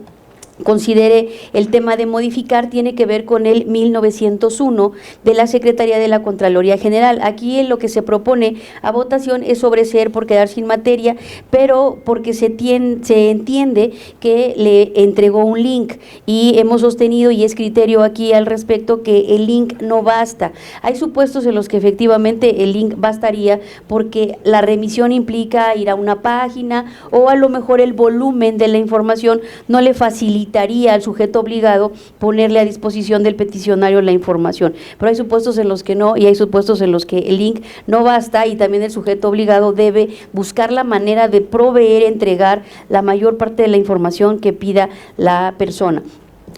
considere el tema de modificar, tiene que ver con el 1901 de la Secretaría de la Contraloría General. Aquí lo que se propone a votación es sobreseer por quedar sin materia, pero porque se entiende que le entregó un link, y hemos sostenido, y es criterio aquí al respecto, que el link no basta. Hay supuestos en los que efectivamente el link bastaría, porque la remisión implica ir a una página, o a lo mejor el volumen de la información no le facilitaría al sujeto obligado ponerle a disposición del peticionario la información. Pero hay supuestos en los que no, y hay supuestos en los que el link no basta, y también el sujeto obligado debe buscar la manera de proveer, entregar la mayor parte de la información que pida la persona.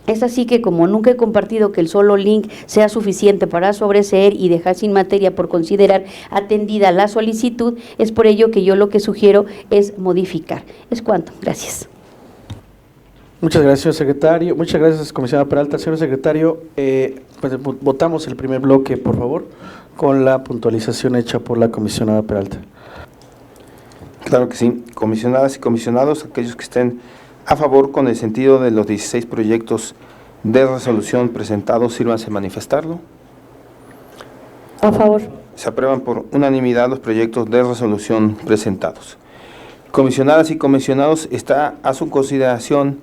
Es así que, como nunca he compartido que el solo link sea suficiente para sobreseer y dejar sin materia por considerar atendida la solicitud, es por ello que yo lo que sugiero es modificar. Es cuanto. Gracias. Muchas gracias, señor secretario. Muchas gracias, comisionada Peralta. Señor secretario, pues votamos el primer bloque, por favor, con la puntualización hecha por la comisionada Peralta. Claro que sí. Comisionadas y comisionados, aquellos que estén a favor con el sentido de los 16 proyectos de resolución presentados, sírvanse a manifestarlo. A favor. Se aprueban por unanimidad los proyectos de resolución presentados. Comisionadas y comisionados, está a su consideración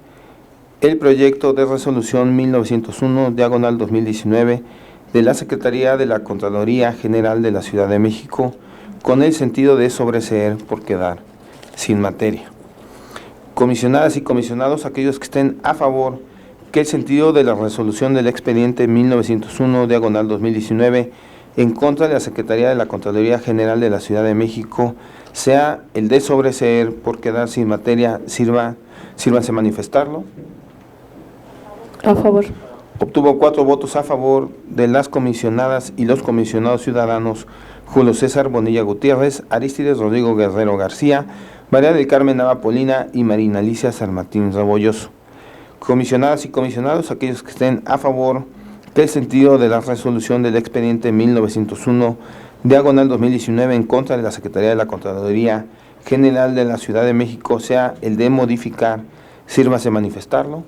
el proyecto de resolución 1901/2019 de la Secretaría de la Contraloría General de la Ciudad de México, con el sentido de sobreseer por quedar sin materia. Comisionadas y comisionados, aquellos que estén a favor que el sentido de la resolución del expediente 1901/2019 en contra de la Secretaría de la Contraloría General de la Ciudad de México sea el de sobreseer por quedar sin materia, sírvanse a manifestarlo. A favor. Obtuvo 4 votos a favor de las comisionadas y los comisionados ciudadanos Julio César Bonilla Gutiérrez, Arístides Rodrigo Guerrero García, María del Carmen Nava Polina y Marina Alicia San Martín Rebolloso. Comisionadas y comisionados, aquellos que estén a favor que el sentido de la resolución del expediente 1901/2019 en contra de la Secretaría de la Contraloría General de la Ciudad de México sea el de modificar, sírvase a manifestarlo.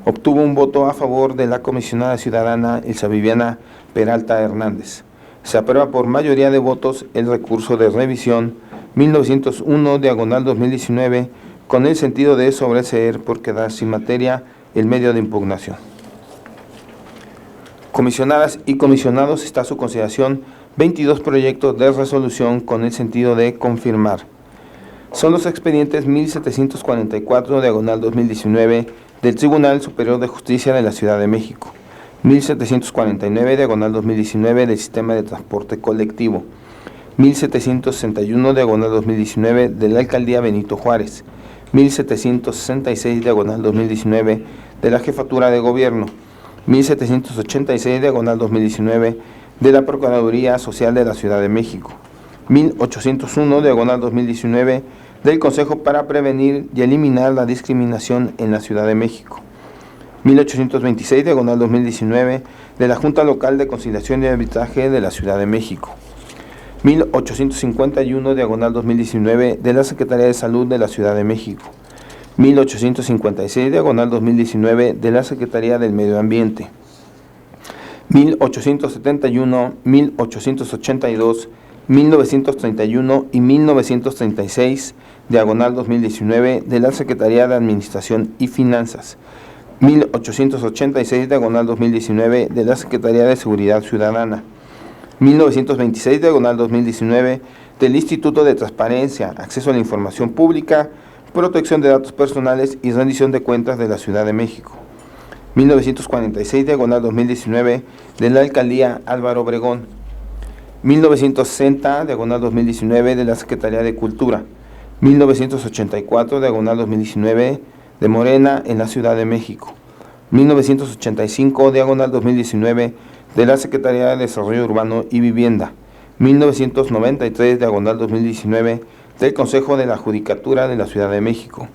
Obtuvo un voto a favor de la comisionada ciudadana Elsa Viviana Peralta Hernández. Se aprueba por mayoría de votos el recurso de revisión 1901, diagonal 2019, con el sentido de sobreseer por quedar sin materia el medio de impugnación. Comisionadas y comisionados, está a su consideración 22 proyectos de resolución con el sentido de confirmar. Son los expedientes 1744, diagonal 2019, del Tribunal Superior de Justicia de la Ciudad de México, 1749, diagonal 2019, del Sistema de Transporte Colectivo, 1761, diagonal 2019, de la Alcaldía Benito Juárez, 1766, diagonal 2019, de la Jefatura de Gobierno, 1786, diagonal 2019, de la Procuraduría Social de la Ciudad de México, 1801, diagonal 2019, del Consejo para Prevenir y Eliminar la Discriminación en la Ciudad de México, 1826, diagonal 2019, de la Junta Local de Conciliación y Arbitraje de la Ciudad de México, 1851, diagonal 2019, de la Secretaría de Salud de la Ciudad de México, 1856, diagonal 2019, de la Secretaría del Medio Ambiente, 1871, 1882, 1931 y 1936, diagonal 2019, de la Secretaría de Administración y Finanzas, 1886, diagonal 2019, de la Secretaría de Seguridad Ciudadana, 1926, diagonal 2019, del Instituto de Transparencia, Acceso a la Información Pública, Protección de Datos Personales y Rendición de Cuentas de la Ciudad de México, 1946, diagonal 2019, de la Alcaldía Álvaro Obregón, 1960, diagonal 2019, de la Secretaría de Cultura, 1984, diagonal 2019, de Morena en la Ciudad de México, 1985, diagonal 2019, de la Secretaría de Desarrollo Urbano y Vivienda, 1993, diagonal 2019, del Consejo de la Judicatura de la Ciudad de México,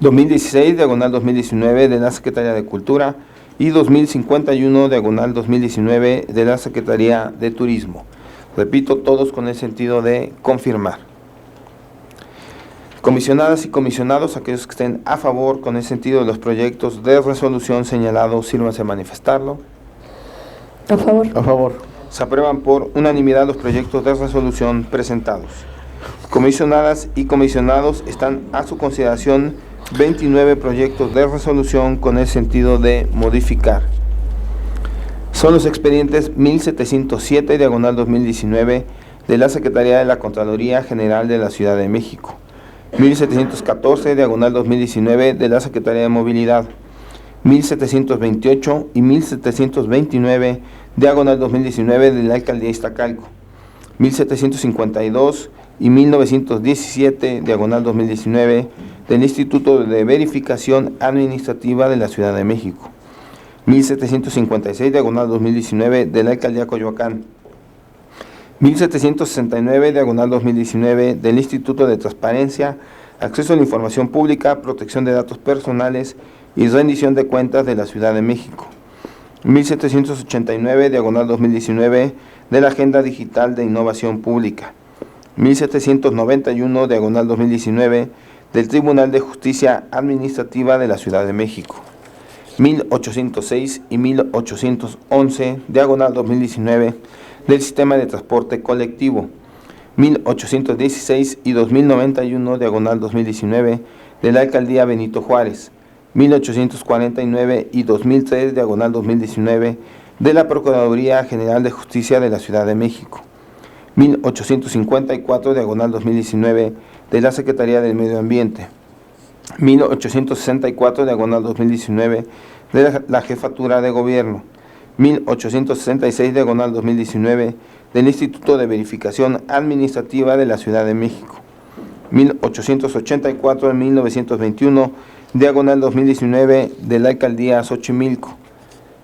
2016, diagonal 2019, de la Secretaría de Cultura, y 2051, diagonal 2019, de la Secretaría de Turismo. Repito, todos con el sentido de confirmar. Comisionadas y comisionados, aquellos que estén a favor con el sentido de los proyectos de resolución señalados, sírvanse a manifestarlo. A favor. A favor. Se aprueban por unanimidad los proyectos de resolución presentados. Comisionadas y comisionados, están a su consideración 29 proyectos de resolución con el sentido de modificar. Son los expedientes 1707, diagonal 2019, de la Secretaría de la Contraloría General de la Ciudad de México, 1714, diagonal 2019, de la Secretaría de Movilidad, 1728 y 1729, diagonal 2019, de la Alcaldía Iztacalco, 1752 y 1917, diagonal 2019, del Instituto de Verificación Administrativa de la Ciudad de México, 1756, diagonal 2019, de la Alcaldía Coyoacán, 1769, diagonal 2019, del Instituto de Transparencia, Acceso a la Información Pública, Protección de Datos Personales y Rendición de Cuentas de la Ciudad de México, 1789, diagonal 2019, de la Agenda Digital de Innovación Pública, 1791, diagonal 2019, del Tribunal de Justicia Administrativa de la Ciudad de México, 1806 y 1811, diagonal 2019, del Sistema de Transporte Colectivo, 1816 y 2091, diagonal 2019, de la Alcaldía Benito Juárez, 1849 y 2003, diagonal 2019, de la Procuraduría General de Justicia de la Ciudad de México, 1854, diagonal 2019, de la Secretaría del Medio Ambiente, 1864, diagonal 2019, de la Jefatura de Gobierno, 1866, diagonal 2019, del Instituto de Verificación Administrativa de la Ciudad de México, 1884 a 1921, diagonal 2019, de la Alcaldía Xochimilco,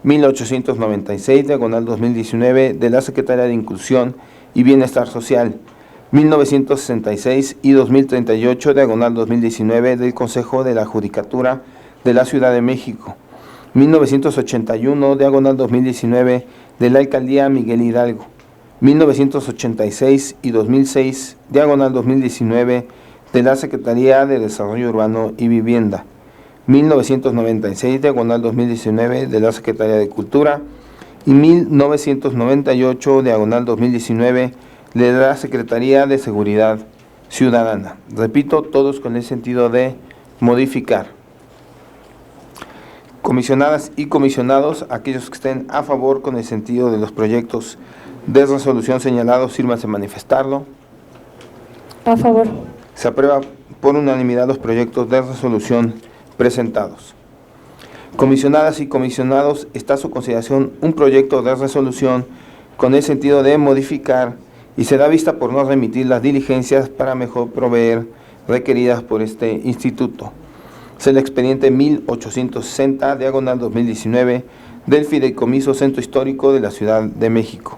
1896, diagonal 2019, de la Secretaría de Inclusión y Bienestar Social, 1966 y 2038, diagonal 2019, del Consejo de la Judicatura de la Ciudad de México, 1981, diagonal 2019, de la Alcaldía Miguel Hidalgo, 1986 y 2006, diagonal 2019, de la Secretaría de Desarrollo Urbano y Vivienda, 1996, diagonal 2019, de la Secretaría de Cultura, y 1998, diagonal 2019, de la Secretaría de Seguridad ciudadana. Repito, todos con el sentido de modificar. Comisionadas y comisionados, aquellos que estén a favor con el sentido de los proyectos de resolución señalados, sírvanse a manifestarlo. A favor. Se aprueba por unanimidad los proyectos de resolución presentados. Comisionadas y comisionados, está a su consideración un proyecto de resolución con el sentido de modificar y se da vista por no remitir las diligencias para mejor proveer requeridas por este instituto. Es el expediente 1860, diagonal 2019, del Fideicomiso Centro Histórico de la Ciudad de México.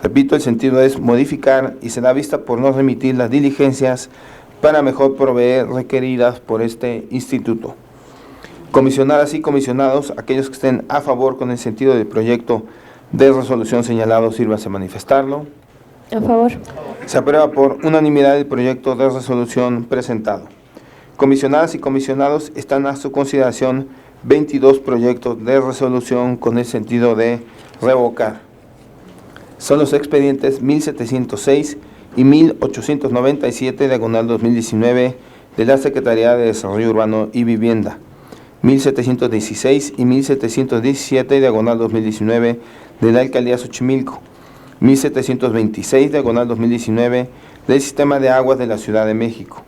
Repito, el sentido es modificar y se da vista por no remitir las diligencias para mejor proveer requeridas por este instituto. Comisionadas y comisionados, aquellos que estén a favor con el sentido del proyecto de resolución señalado, sírvanse a manifestarlo. A favor. Se aprueba por unanimidad el proyecto de resolución presentado. Comisionadas y comisionados, están a su consideración 22 proyectos de resolución con el sentido de revocar. Son los expedientes 1706 y 1897, diagonal 2019, de la Secretaría de Desarrollo Urbano y Vivienda. 1716 y 1717, diagonal 2019, de la Alcaldía Xochimilco. 1726, diagonal 2019, del Sistema de Aguas de la Ciudad de México.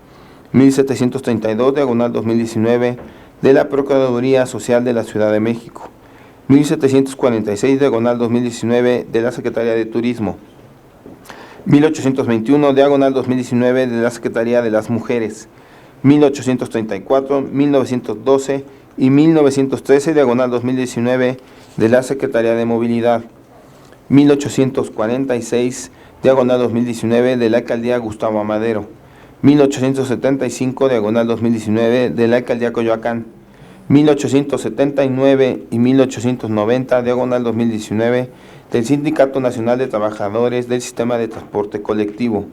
1732, diagonal 2019, de la Procuraduría Social de la Ciudad de México. 1746, diagonal 2019, de la Secretaría de Turismo. 1821, diagonal 2019, de la Secretaría de las Mujeres. 1834, 1912 y 1913, diagonal 2019, de la Secretaría de Movilidad. 1846, diagonal 2019, de la Alcaldía Gustavo Amadero. 1875, diagonal 2019, de la Alcaldía Coyoacán. 1879 y 1890, diagonal 2019, del Sindicato Nacional de Trabajadores del Sistema de Transporte Colectivo.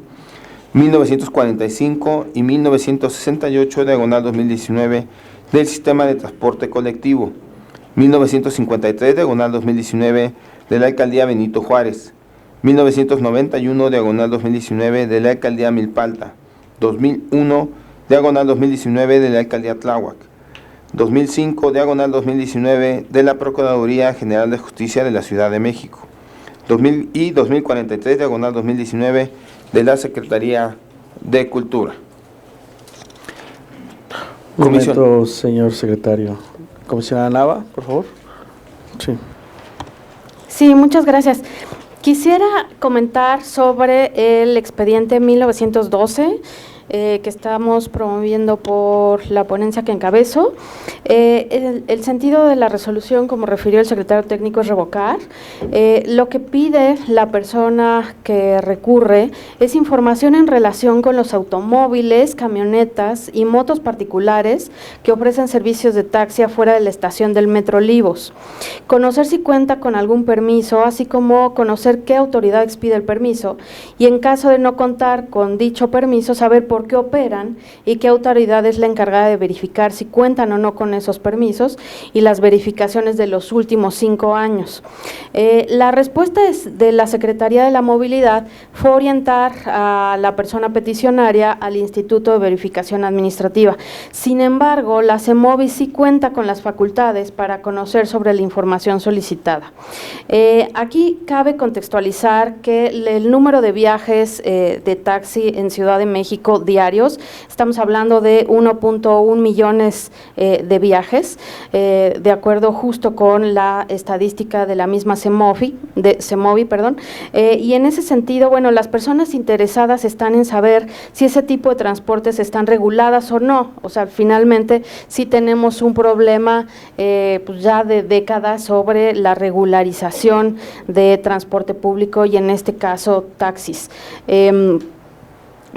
1945 y 1968, diagonal 2019, del Sistema de Transporte Colectivo. 1953, diagonal 2019, de la Alcaldía Benito Juárez. 1991, diagonal 2019, de la Alcaldía Milpalta. 2001, diagonal 2019, de la Alcaldía Tláhuac. 2005, diagonal 2019, de la Procuraduría General de Justicia de la Ciudad de México. 2043, diagonal 2019, de la Secretaría de Cultura. Un momento, señor secretario. Comisionada Nava, por favor. Sí. Sí, muchas gracias. Quisiera comentar sobre el expediente 1912 que estamos promoviendo por la ponencia que encabezo. El sentido de la resolución, como refirió el secretario técnico, es revocar. Lo que pide la persona que recurre es información en relación con los automóviles, camionetas y motos particulares que ofrecen servicios de taxi afuera de la estación del Metro Olivos. Conocer si cuenta con algún permiso, así como conocer qué autoridad expide el permiso y, en caso de no contar con dicho permiso, saber por qué operan y qué autoridad es la encargada de verificar si cuentan o no con esos permisos y las verificaciones de los últimos 5 años. La respuesta de la Secretaría de la Movilidad fue orientar a la persona peticionaria al Instituto de Verificación Administrativa. Sin embargo, la CEMOVI sí cuenta con las facultades para conocer sobre la información solicitada. Aquí cabe contextualizar que el número de viajes de taxi en Ciudad de México diarios, estamos hablando de 1.1 millones de viajes, de acuerdo justo con la estadística de la misma CEMOVI, y en ese sentido, bueno, las personas interesadas están en saber si ese tipo de transportes están reguladas o no. O sea, finalmente sí tenemos un problema pues ya de décadas sobre la regularización de transporte público y, en este caso, taxis.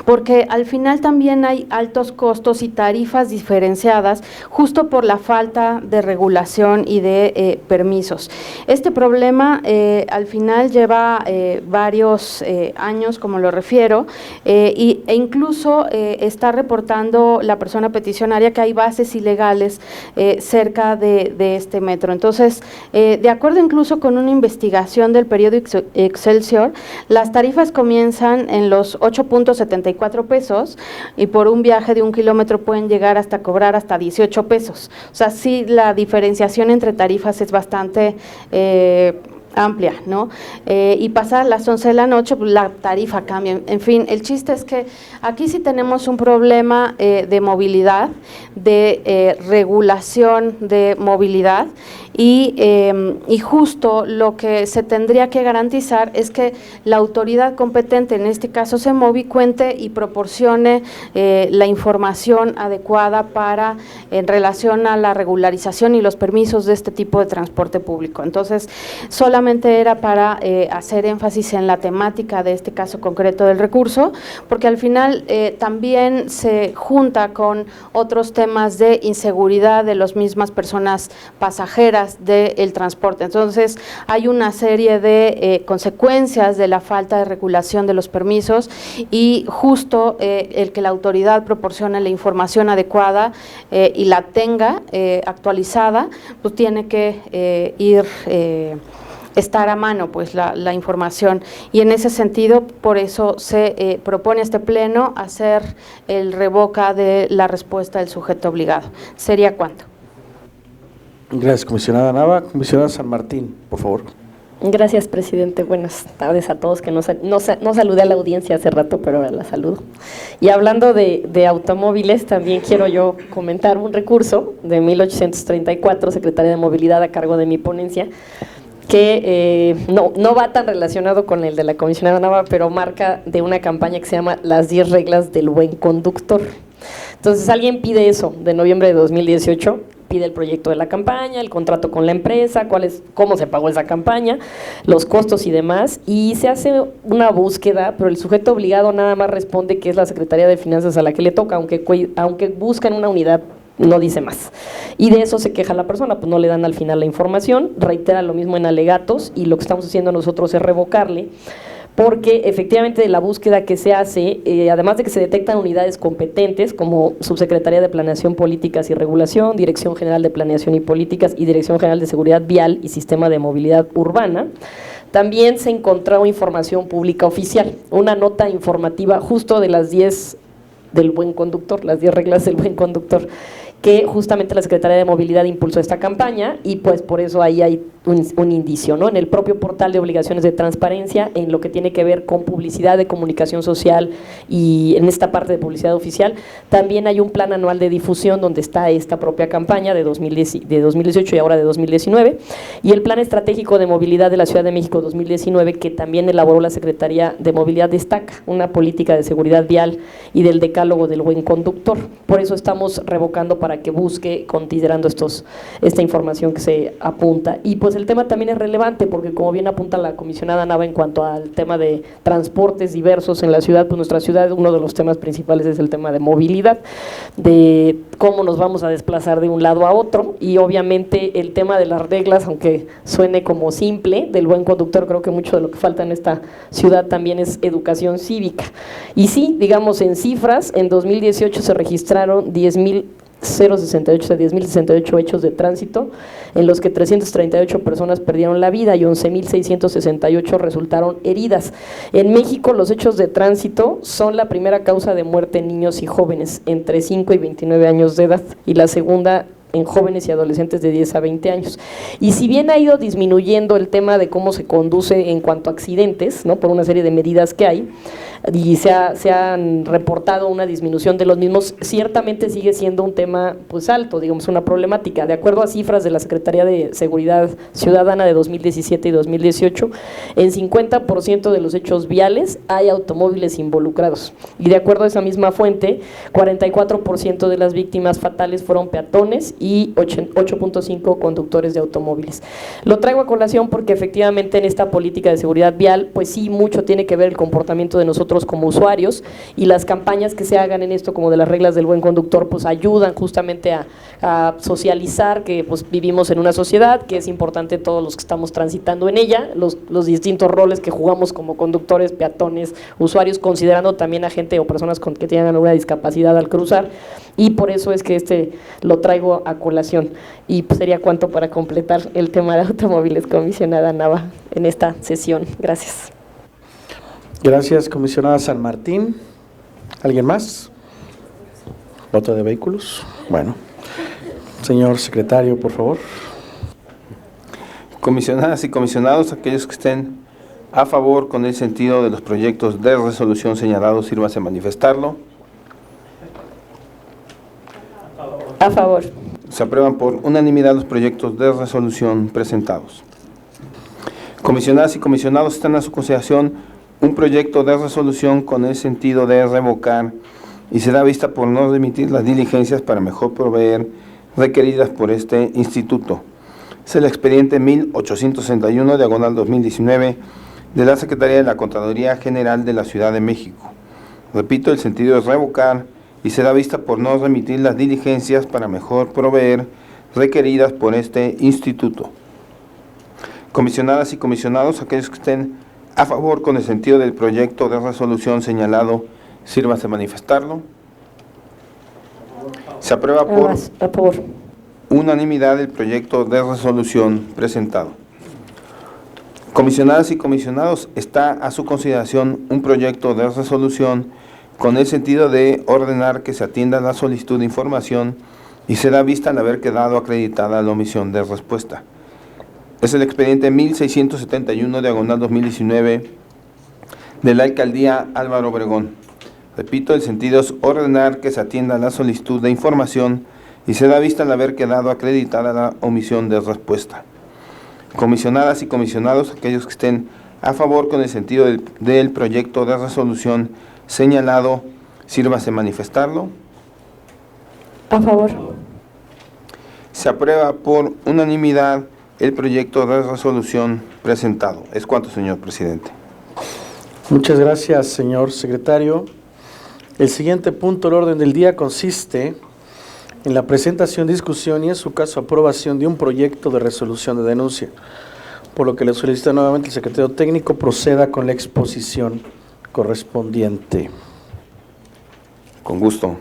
Porque al final también hay altos costos y tarifas diferenciadas justo por la falta de regulación y de permisos. Este problema al final lleva varios años, como lo refiero, e incluso está reportando la persona peticionaria que hay bases ilegales cerca de este metro. Entonces, de acuerdo incluso con una investigación del periódico Excelsior, las tarifas comienzan en los 8.74 44 pesos y por un viaje de 1 kilómetro pueden llegar hasta cobrar hasta 18 pesos. O sea, sí, la diferenciación entre tarifas es bastante amplia, ¿no? Y pasar las 11 de la noche, pues la tarifa cambia. En fin, el chiste es que aquí sí tenemos un problema de movilidad, de regulación de movilidad y justo lo que se tendría que garantizar es que la autoridad competente, en este caso CEMOVI, cuente y proporcione la información adecuada para en relación a la regularización y los permisos de este tipo de transporte público. Entonces, solamente era para hacer énfasis en la temática de este caso concreto del recurso, porque al final también se junta con otros temas de inseguridad de las mismas personas pasajeras del transporte. Entonces, hay una serie de consecuencias de la falta de regulación de los permisos y justo el que la autoridad proporcione la información adecuada y la tenga actualizada, pues tiene que estar a mano pues la información, y en ese sentido por eso se propone este pleno hacer el revoca de la respuesta del sujeto obligado. ¿Sería cuánto? Gracias, comisionada Nava. Comisionada San Martín, por favor. Gracias, presidente. Buenas tardes a todos, que no saludé a la audiencia hace rato, pero ahora la saludo. Y hablando de automóviles, también quiero yo comentar un recurso de 1834, Secretaría de Movilidad, a cargo de mi ponencia, que no va tan relacionado con el de la comisionada Nava, pero marca de una campaña que se llama Las 10 reglas del buen conductor. Entonces, alguien pide eso, de noviembre de 2018, pide el proyecto de la campaña, el contrato con la empresa, cómo se pagó esa campaña, los costos y demás, y se hace una búsqueda, pero el sujeto obligado nada más responde que es la Secretaría de Finanzas a la que le toca, aunque buscan una unidad, no dice más. Y de eso se queja la persona, pues no le dan al final la información, reitera lo mismo en alegatos, y lo que estamos haciendo nosotros es revocarle, porque efectivamente de la búsqueda que se hace, además de que se detectan unidades competentes como Subsecretaría de Planeación, Políticas y Regulación, Dirección General de Planeación y Políticas y Dirección General de Seguridad Vial y Sistema de Movilidad Urbana, también se encontró información pública oficial, una nota informativa justo de las 10 del buen conductor, las 10 reglas del buen conductor, que justamente la Secretaría de Movilidad impulsó esta campaña y pues por eso ahí hay un indicio, ¿no? En el propio portal de obligaciones de transparencia, en lo que tiene que ver con publicidad de comunicación social y en esta parte de publicidad oficial, también hay un plan anual de difusión donde está esta propia campaña de 2018 y ahora de 2019, y el plan estratégico de movilidad de la Ciudad de México 2019, que también elaboró la Secretaría de Movilidad, destaca una política de seguridad vial y del decálogo del buen conductor. Por eso estamos revocando para que busque, considerando esta información que se apunta. Y pues el tema también es relevante porque, como bien apunta la comisionada Nava en cuanto al tema de transportes diversos en la ciudad, pues nuestra ciudad, uno de los temas principales es el tema de movilidad, de cómo nos vamos a desplazar de un lado a otro, y obviamente el tema de las reglas, aunque suene como simple, del buen conductor, creo que mucho de lo que falta en esta ciudad también es educación cívica. Y sí, digamos en cifras, en 2018 se registraron 10.068 hechos de tránsito, en los que 338 personas perdieron la vida y 11.668 resultaron heridas. En México, los hechos de tránsito son la primera causa de muerte en niños y jóvenes entre 5 y 29 años de edad, y la segunda en jóvenes y adolescentes de 10 a 20 años. Y si bien ha ido disminuyendo el tema de cómo se conduce en cuanto a accidentes, ¿no?, por una serie de medidas que hay, y se han reportado una disminución de los mismos, ciertamente sigue siendo un tema pues alto, digamos una problemática. De acuerdo a cifras de la Secretaría de Seguridad Ciudadana de 2017 y 2018, en 50% de los hechos viales hay automóviles involucrados, y de acuerdo a esa misma fuente, 44% de las víctimas fatales fueron peatones y 8.5 conductores de automóviles. Lo traigo a colación porque efectivamente en esta política de seguridad vial, pues sí, mucho tiene que ver el comportamiento de nosotros como usuarios, y las campañas que se hagan en esto, como de las reglas del buen conductor, pues ayudan justamente a socializar que pues vivimos en una sociedad, que es importante todos los que estamos transitando en ella, los distintos roles que jugamos como conductores, peatones, usuarios, considerando también a gente o personas que tengan alguna discapacidad al cruzar, y por eso es que lo traigo a colación. Y pues sería cuanto para completar el tema de automóviles, comisionada Nava, en esta sesión. Gracias. Gracias, comisionada San Martín. ¿Alguien más? ¿Voto de vehículos? Bueno. Señor secretario, por favor. Comisionadas y comisionados, aquellos que estén a favor con el sentido de los proyectos de resolución señalados, sírvase a manifestarlo. A favor. Se aprueban por unanimidad los proyectos de resolución presentados. Comisionadas y comisionados, están a su consideración un proyecto de resolución con el sentido de revocar y será vista por no remitir las diligencias para mejor proveer requeridas por este instituto. Es el expediente 1861, diagonal 2019, de la Secretaría de la Contraloría General de la Ciudad de México. Repito, el sentido es revocar y será vista por no remitir las diligencias para mejor proveer requeridas por este instituto. Comisionadas y comisionados, aquellos que estén a favor con el sentido del proyecto de resolución señalado, sírvase a manifestarlo. Se aprueba por A favor. unanimidad el proyecto de resolución presentado. Comisionadas y comisionados, está a su consideración un proyecto de resolución con el sentido de ordenar que se atienda la solicitud de información y será vista al haber quedado acreditada la omisión de respuesta. Es el expediente 1671, diagonal 2019, de la Alcaldía Álvaro Obregón. Repito, el sentido es ordenar que se atienda la solicitud de información y será vista al haber quedado acreditada la omisión de respuesta. Comisionadas y comisionados, aquellos que estén a favor con el sentido del proyecto de resolución señalado, sírvase manifestarlo. A favor. Se aprueba por unanimidad el proyecto de resolución presentado. Es cuanto, señor presidente. Muchas gracias, señor secretario. El siguiente punto del orden del día consiste en la presentación, discusión y, en su caso, aprobación de un proyecto de resolución de denuncia, por lo que le solicito nuevamente al secretario técnico proceda con la exposición correspondiente. Con gusto.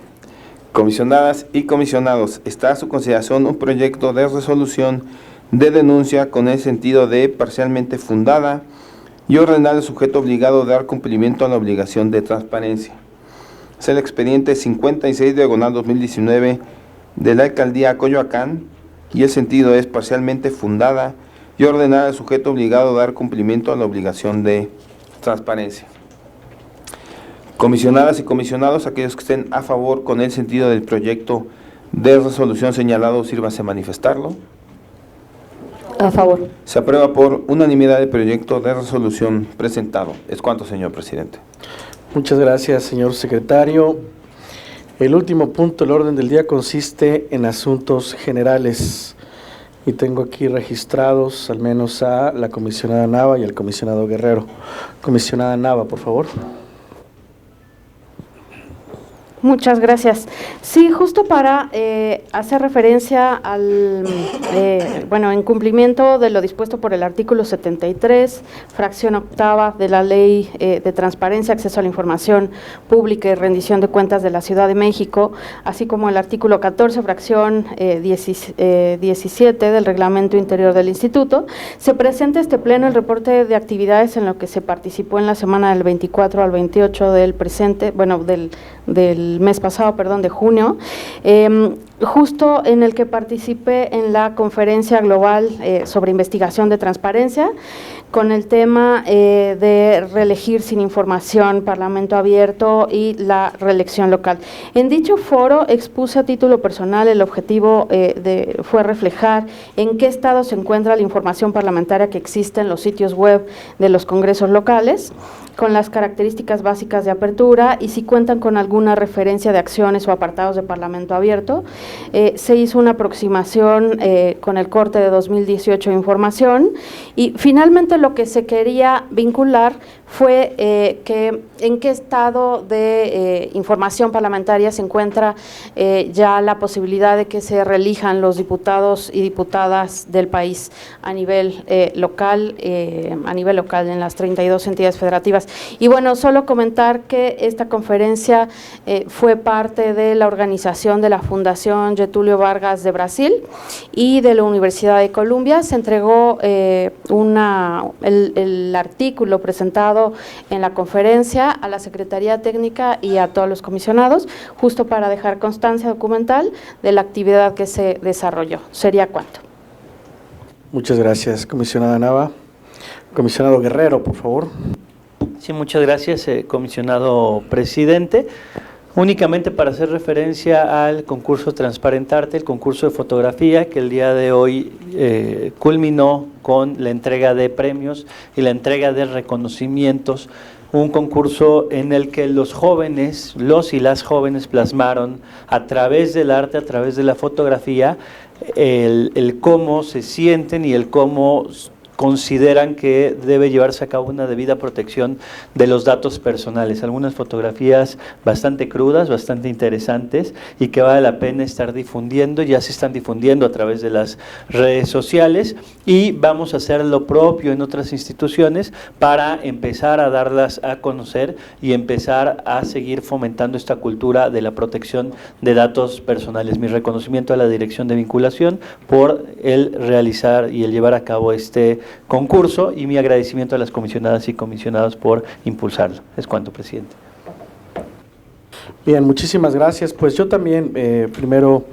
Comisionadas y comisionados, está a su consideración un proyecto de resolución de denuncia con el sentido de parcialmente fundada y ordenar al sujeto obligado a dar cumplimiento a la obligación de transparencia. Es el expediente 56, diagonal 2019, de la Alcaldía Coyoacán, y el sentido es parcialmente fundada y ordenar al sujeto obligado a dar cumplimiento a la obligación de transparencia. Comisionadas y comisionados, aquellos que estén a favor con el sentido del proyecto de resolución señalado, sírvase a manifestarlo. A favor. Se aprueba por unanimidad el proyecto de resolución presentado. Es cuanto, señor presidente. Muchas gracias, señor secretario. El último punto del orden del día consiste en asuntos generales. Y tengo aquí registrados al menos a la comisionada Nava y al comisionado Guerrero. Comisionada Nava, por favor. Muchas gracias. Sí, justo para hacer referencia al, en cumplimiento de lo dispuesto por el artículo 73, fracción octava de la Ley de Transparencia, Acceso a la Información Pública y Rendición de Cuentas de la Ciudad de México, así como el artículo 14, fracción 17 del Reglamento Interior del Instituto, se presenta este pleno el reporte de actividades en lo que se participó en la semana del 24 al 28 del presente, del mes pasado, de junio, justo en el que participé en la conferencia global sobre investigación de transparencia, con el tema de reelegir sin información, Parlamento abierto y la reelección local. En dicho foro expuse a título personal el objetivo fue reflejar en qué estado se encuentra la información parlamentaria que existe en los sitios web de los congresos locales, con las características básicas de apertura y si cuentan con alguna referencia de acciones o apartados de Parlamento abierto. Se hizo una aproximación con el corte de 2018 de información y finalmente lo que se quería vincular fue que en qué estado de información parlamentaria se encuentra ya la posibilidad de que se reelijan los diputados y diputadas del país a nivel local en las 32 entidades federativas compañeras. Y bueno, solo comentar que esta conferencia fue parte de la organización de la Fundación Getúlio Vargas de Brasil y de la Universidad de Columbia. Se entregó el artículo presentado en la conferencia a la Secretaría Técnica y a todos los comisionados, justo para dejar constancia documental de la actividad que se desarrolló. ¿Sería cuánto? Muchas gracias, comisionada Nava. Comisionado Guerrero, por favor. Sí, muchas gracias, comisionado presidente. Únicamente para hacer referencia al concurso Transparentarte, el concurso de fotografía que el día de hoy culminó con la entrega de premios y la entrega de reconocimientos, un concurso en el que los jóvenes, los y las jóvenes plasmaron a través del arte, a través de la fotografía, el cómo se sienten y el cómo consideran que debe llevarse a cabo una debida protección de los datos personales. Algunas fotografías bastante crudas, bastante interesantes y que vale la pena estar difundiendo, ya se están difundiendo a través de las redes sociales y vamos a hacer lo propio en otras instituciones para empezar a darlas a conocer y empezar a seguir fomentando esta cultura de la protección de datos personales. Mi reconocimiento a la Dirección de Vinculación por el realizar y el llevar a cabo este concurso y mi agradecimiento a las comisionadas y comisionados por impulsarlo. Es cuanto, presidente. Bien, muchísimas gracias. Pues yo también, primero,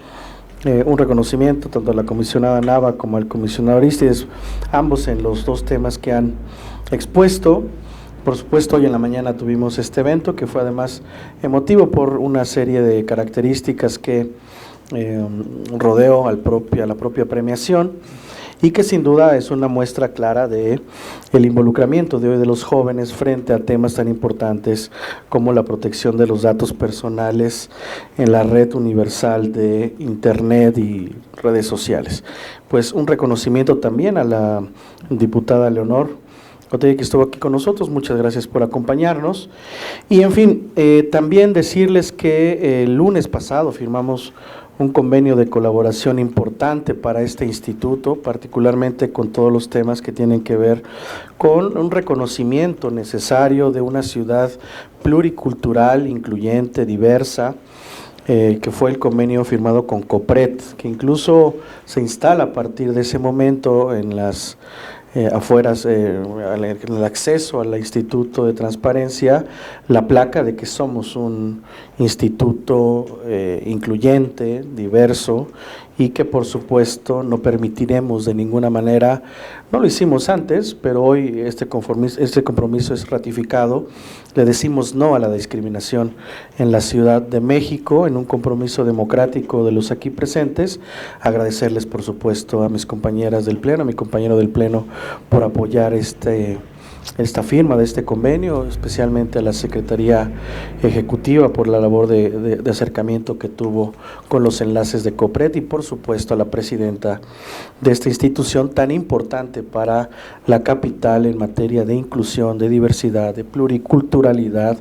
un reconocimiento tanto a la comisionada Nava como al comisionado Arístides, ambos en los dos temas que han expuesto. Por supuesto, hoy en la mañana tuvimos este evento que fue además emotivo por una serie de características que rodeó a la propia premiación, y que sin duda es una muestra clara de el involucramiento de hoy de los jóvenes frente a temas tan importantes como la protección de los datos personales en la red universal de Internet y redes sociales. Pues un reconocimiento también a la diputada Leonor Otegi, que estuvo aquí con nosotros. Muchas gracias por acompañarnos. Y en fin, también decirles que el lunes pasado firmamos un convenio de colaboración importante para este instituto, particularmente con todos los temas que tienen que ver con un reconocimiento necesario de una ciudad pluricultural, incluyente, diversa, que fue el convenio firmado con COPRED, que incluso se instala a partir de ese momento en las afueras, en el acceso al Instituto de Transparencia, la placa de que somos un instituto incluyente, diverso, y que por supuesto no permitiremos de ninguna manera, no lo hicimos antes, pero hoy este compromiso es ratificado, le decimos no a la discriminación en la Ciudad de México, en un compromiso democrático de los aquí presentes. Agradecerles por supuesto a mis compañeras del Pleno, a mi compañero del Pleno por apoyar esta firma de este convenio, especialmente a la Secretaría Ejecutiva por la labor de acercamiento que tuvo con los enlaces de COPRED y por supuesto a la presidenta de esta institución tan importante para la capital en materia de inclusión, de diversidad, de pluriculturalidad,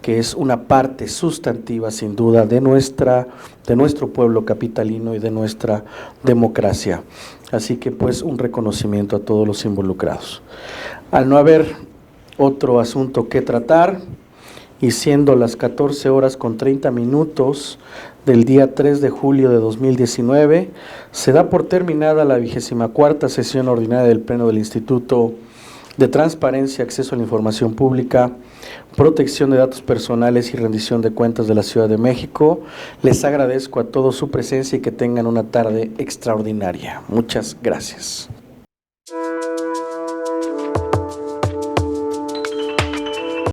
que es una parte sustantiva sin duda de nuestro pueblo capitalino y de nuestra democracia. Así que pues un reconocimiento a todos los involucrados. Al no haber otro asunto que tratar y siendo las 14:30 del día 3 de julio de 2019, se da por terminada la 24ª sesión ordinaria del Pleno del Instituto de Transparencia, Acceso a la Información Pública, Protección de Datos Personales y Rendición de Cuentas de la Ciudad de México. Les agradezco a todos su presencia y que tengan una tarde extraordinaria. Muchas gracias.